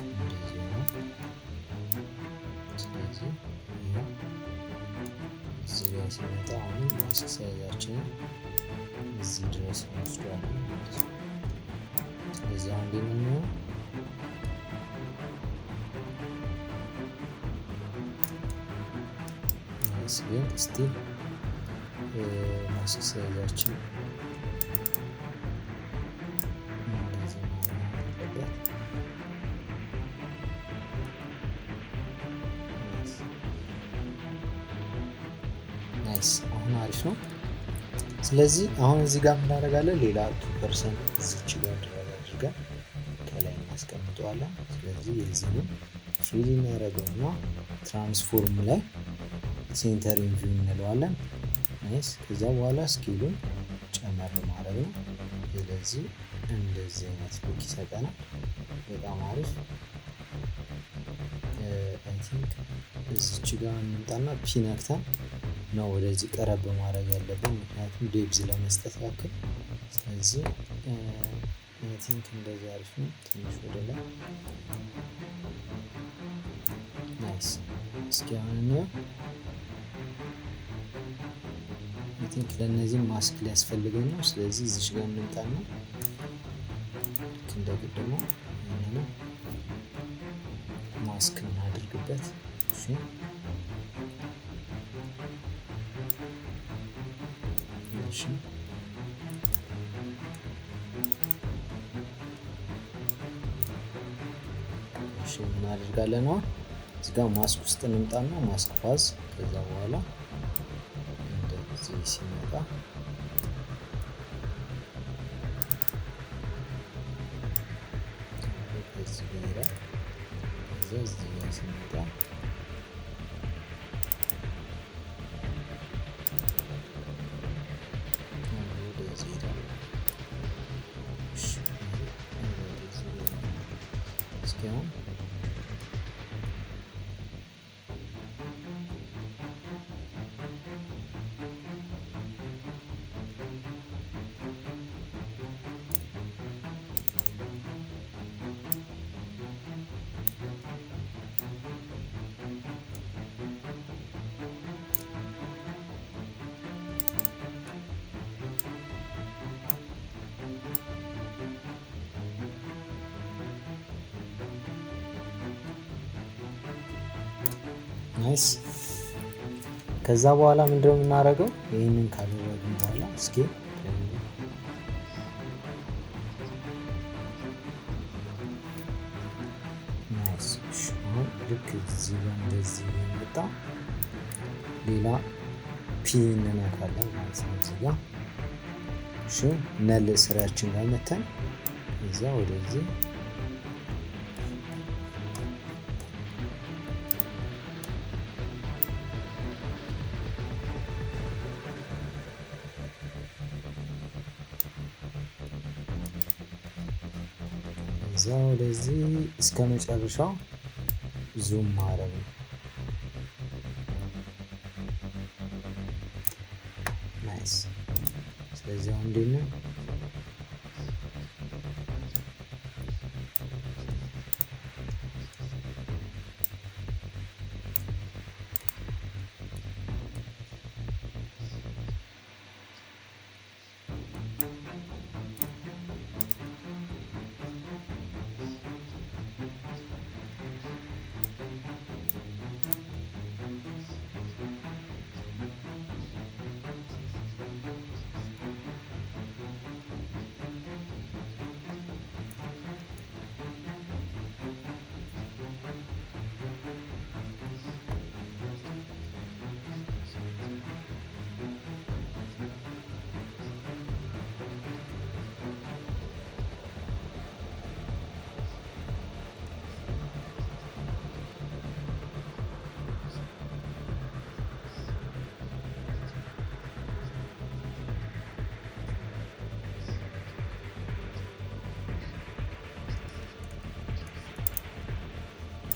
እንደዚህ ነው። ስለዚህ እዚህ ጋር ሲመጣ አሁን ማስክ ሳይዛችንን እዚህ ድረስ እንወስደዋለን ማለት ነው። ስለዚህ አሁን እንዴት ነው የሚሆነው? ግን ስቲል ማስክ ሳይዛችን እንደዚህ መሆን አለበት። ናይስ አሁን አሪፍ ነው። ስለዚህ አሁን እዚህ ጋር እናደርጋለን ሌላ 2% እዚች ጋር ድረግ አድርገን ከላይ እናስቀምጠዋለን። ስለዚህ የዚህንም ፍሪድ እናደርገውና ትራንስፎርም ላይ ሴንተሪንግ ቪው እንለዋለን። ናይስ ከዛ በኋላ ስኬሉን ጨመር ማድረግ ነው። ስለዚህ እንደዚህ አይነት ሉክ ይሰጠናል። በጣም አሪፍ። አይ ቲንክ እዚች ጋር እንምጣና ፒነክተን ነው ወደዚህ ቀረብ ማድረግ ያለብን፣ ምክንያቱም ዴብዝ ለመስጠት ያክል። ስለዚህ አይ ቲንክ እንደዚህ አሪፍ ነው። ትንሽ ወደ ላይ ናይስ። እስኪ አሁን እንየው። አይ ቲንክ ለእነዚህም ማስክ ሊያስፈልገን ነው። ስለዚህ እዚች ጋር እንምጣና ልክ እንደ ቅድሙ ይህንንም ማስክ እናድርግበት። እሺ እሺ እሺ እናደርጋለን። አሁን እዚህ ጋር ማስክ ውስጥ እንምጣና ማስክ ፓዝ ከዛ በኋላ እንደዚህ ሲመጣ እዚህ ጋር ይላል። ከዛ እዚህ ጋር ሲመጣ ወደዚህ ይላል። እስኪ አሁን ናይስ። ከዛ በኋላ ምንድነው የምናደርገው? ይህንን ካደረግን በኋላ እስኪ ናይስ። አሁን ልክ እዚህ ጋር እንደዚህ የመጣ ሌላ ፒ እንነካለን ማለት ነው እዚህ ጋር። እሺ ነል ስራችን ጋር መተን እዛ ወደዚህ እዛ ወደዚህ እስከ መጨረሻው ዙም ማድረግ ነው። ናይስ። ስለዚህ አሁን እንዴት ነው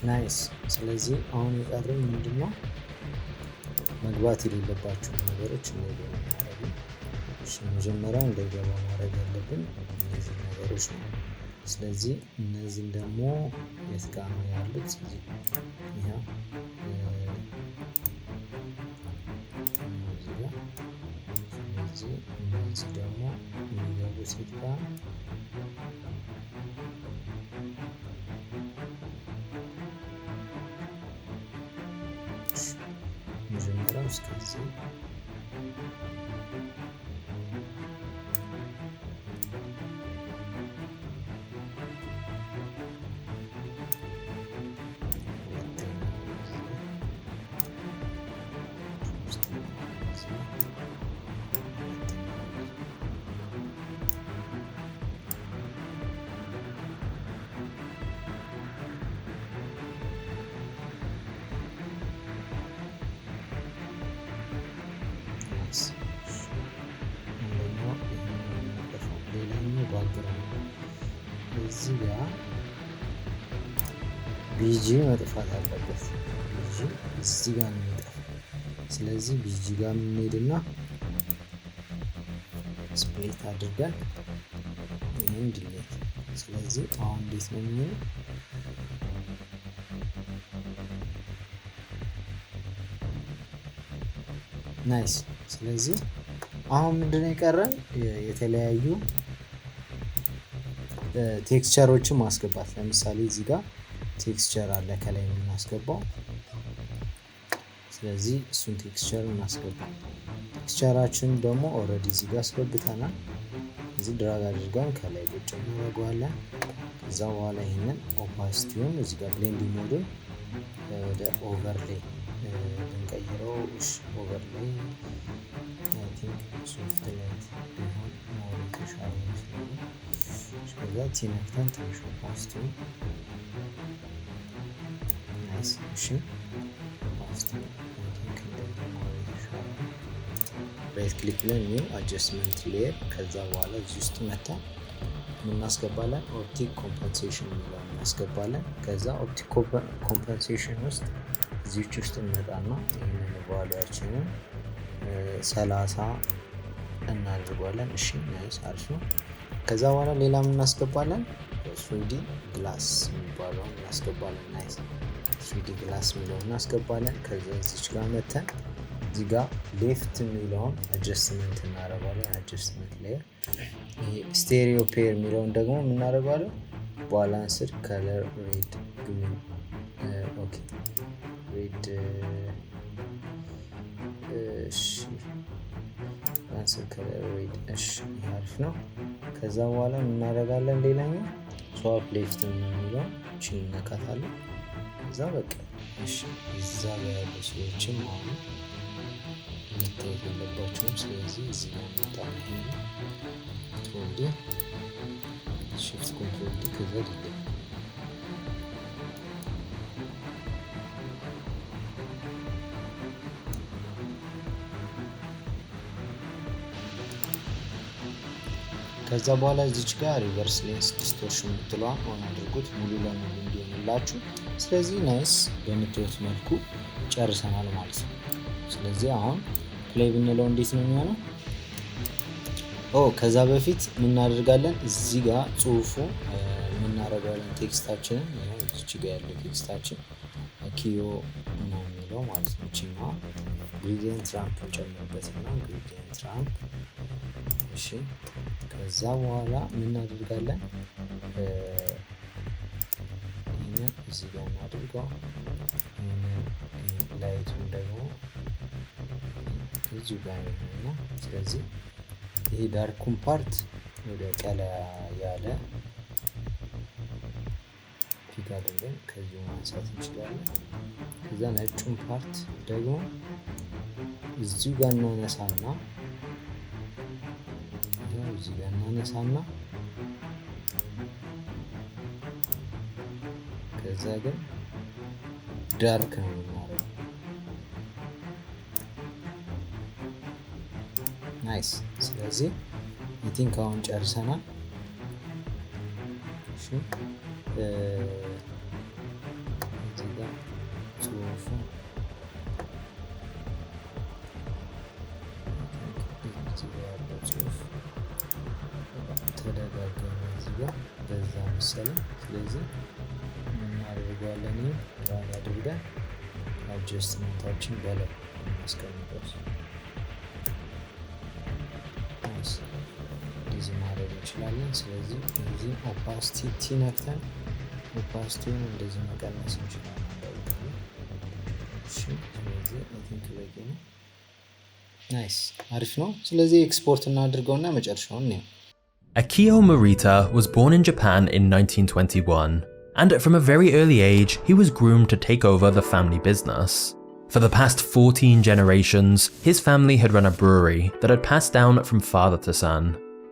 ናይስ። ስለዚህ አሁን የቀረኝ ምንድነው? መግባት የሌለባቸው ነገሮች እነዚህ ነው። እሺ መጀመሪያ እንዳይገባ ማድረግ ያለብን እነዚህ ነገሮች ነው። ስለዚህ እነዚህን ደግሞ የት ጋር ነው ያሉት? ይሄ እነዚህ ደግሞ የሚገቡት የት ጋር መጀመሪያው እስከዚህ እዚህ ጋር ቢጂ መጥፋት አለበት። ቢጂ እዚህ ጋር ነው የሚጠፋው። ስለዚህ ቢጂ ጋር የምንሄድና ስፕሊት አድርገን ይህን ዲሌት። ስለዚህ አሁን እንዴት ነው የሚሆነው? ናይስ። ስለዚህ አሁን ምንድነው የቀረን? የተለያዩ ቴክስቸሮችን ማስገባት። ለምሳሌ እዚህ ጋር ቴክስቸር አለ ከላይ የምናስገባው። ስለዚህ እሱን ቴክስቸር እናስገባው። ቴክስቸራችን ደግሞ ኦልሬዲ እዚህ ጋር አስገብተናል። እዚህ ድራግ አድርገን ከላይ ቁጭ እናደርገዋለን። ከዛ በኋላ ይህንን ኦፓሲቲውን እዚህ ጋር ብሌንዲንግ ሞዱን ወደ ኦቨርሌይ ብንቀይረው ኦቨርሌይ አይ ቲንክ ሶፍት ላይት ቢሆን ሞር የተሻለ ይመስለኛል። ከዛ ቲነክተን ትንሽ ኦፓሲቲውን ናይስ። እሺ ኦፓሲቲውን አይ ቲንክ እንደዚህ ሞር የተሻለ። ራይት ክሊክ ብለን ኒው አጀስትመንት ሌየር። ከዛ በኋላ እዚህ ውስጥ መታ እናስገባለን ኦፕቲክ ኮምፐንሴሽን የሚለውን እናስገባለን። ከዛ ኦፕቲክ ኮምፐንሴሽን ውስጥ እዚች ውስጥ እንመጣና ይህንን ቫሉያችንን 30 እናድርጓለን። እሺ ናይስ አሪፍ ነው። ከዛ በኋላ ሌላ እናስገባለን 3D ግላስ የሚባለውን እናስገባለን። ናይስ 3D ግላስ የሚለውን እናስገባለን። ከዛ እዚች ጋር መተን እዚህ ጋር ሌፍት የሚለውን አጀስትመንት እናደርጋለን። አጀስትመንት ሌየር ይሄ ስቴሪዮ ፔር የሚለውን ደግሞ የምናደርጋለን ባላንስድ ከለር ሬድ ግሪን ኦኬ ሬድ እሺ ካንሰል ከለር ሬድ እሺ አሪፍ ነው። ከዛ በኋላ እናደርጋለን ሌላኛው ስዋፕ ሌፍት የሚለው እቺን እንነካታለን። ከዛ በቃ እሺ እዛ ጋር ያሉ ሰዎችም አሁን መታየት የለባቸውም። ስለዚህ እዚህ ጋር እንመጣለን። ኮንትሮል ዲ shift control ዲ ከዛ ዲሌት ከዛ በኋላ እዚች ጋር ሪቨርስ ሌንስ ዲስቶርሽን የምትለዋን ኦን አድርጉት ሙሉ ለሙሉ እንዲሆንላችሁ። ስለዚህ ናይስ በምታዩት መልኩ ጨርሰናል ማለት ነው። ስለዚህ አሁን ፕሌይ ብንለው እንዴት ነው የሚሆነው? ከዛ በፊት የምናደርጋለን እዚህ ጋር ጽሁፉ የምናደርጋለን ቴክስታችንን እዚች ጋር ያለው ቴክስታችን ኪዮ ነው የሚለው ማለት ነው። ቺማ ግሬዲየንት ራምፕ እንጨምርበትና ግሬዲየንት ራምፕ እሺ። ከዛ በኋላ የምናደርጋለን ይህንን እዚህ ጋር እናድርገው። ላይቱን ደግሞ እዚሁ ጋር ነው። ስለዚህ ይሄ ዳርኩን ፓርት ወደ ቀላ ያለ ፒክ አድርገን ከዚሁ ማንሳት እንችላለን። ከዛ ነጩን ፓርት ደግሞ እዚሁ ጋር እናነሳና እዚህ ጋር እናነሳና ከዛ ግን ዳርክ ነው የምናደርገው። ናይስ። ስለዚህ ቲንክ አሁን ጨርሰናል። እሺ እዚህ ጋር ጽሁፉ ጽሁፍ ተደጋገመ እዚህ ጋር በዛ መሰለኝ። ስለዚህ እናደርገዋለን ራን አድርገን አጀስትመንታችን በላይ እናስቀምጠው። እንደዚህ ማድረግ እንችላለን። ስለዚህ እዚህ ኦፓሲቲ ነክተን ኦፓሲቲውን እንደዚህ መቀነስ እንችላለን። ስለዚህ በቂ ነው። ናይስ አሪፍ ነው። ስለዚህ ኤክስፖርት እናድርገውና መጨረሻውን ነው። Akio Morita was born in Japan in 1921, and from a very early age, he was groomed to take over the family business. For the past 14 generations, his family had run a brewery that had passed down from father to son.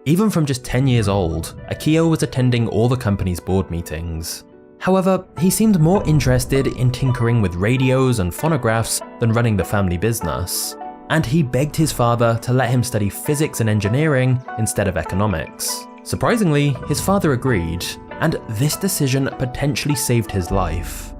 Even from just 10 years old, Akio was attending all the company's board meetings. However, he seemed more interested in tinkering with radios and phonographs than running the family business, and he begged his father to let him study physics and engineering instead of economics. Surprisingly, his father agreed, and this decision potentially saved his life.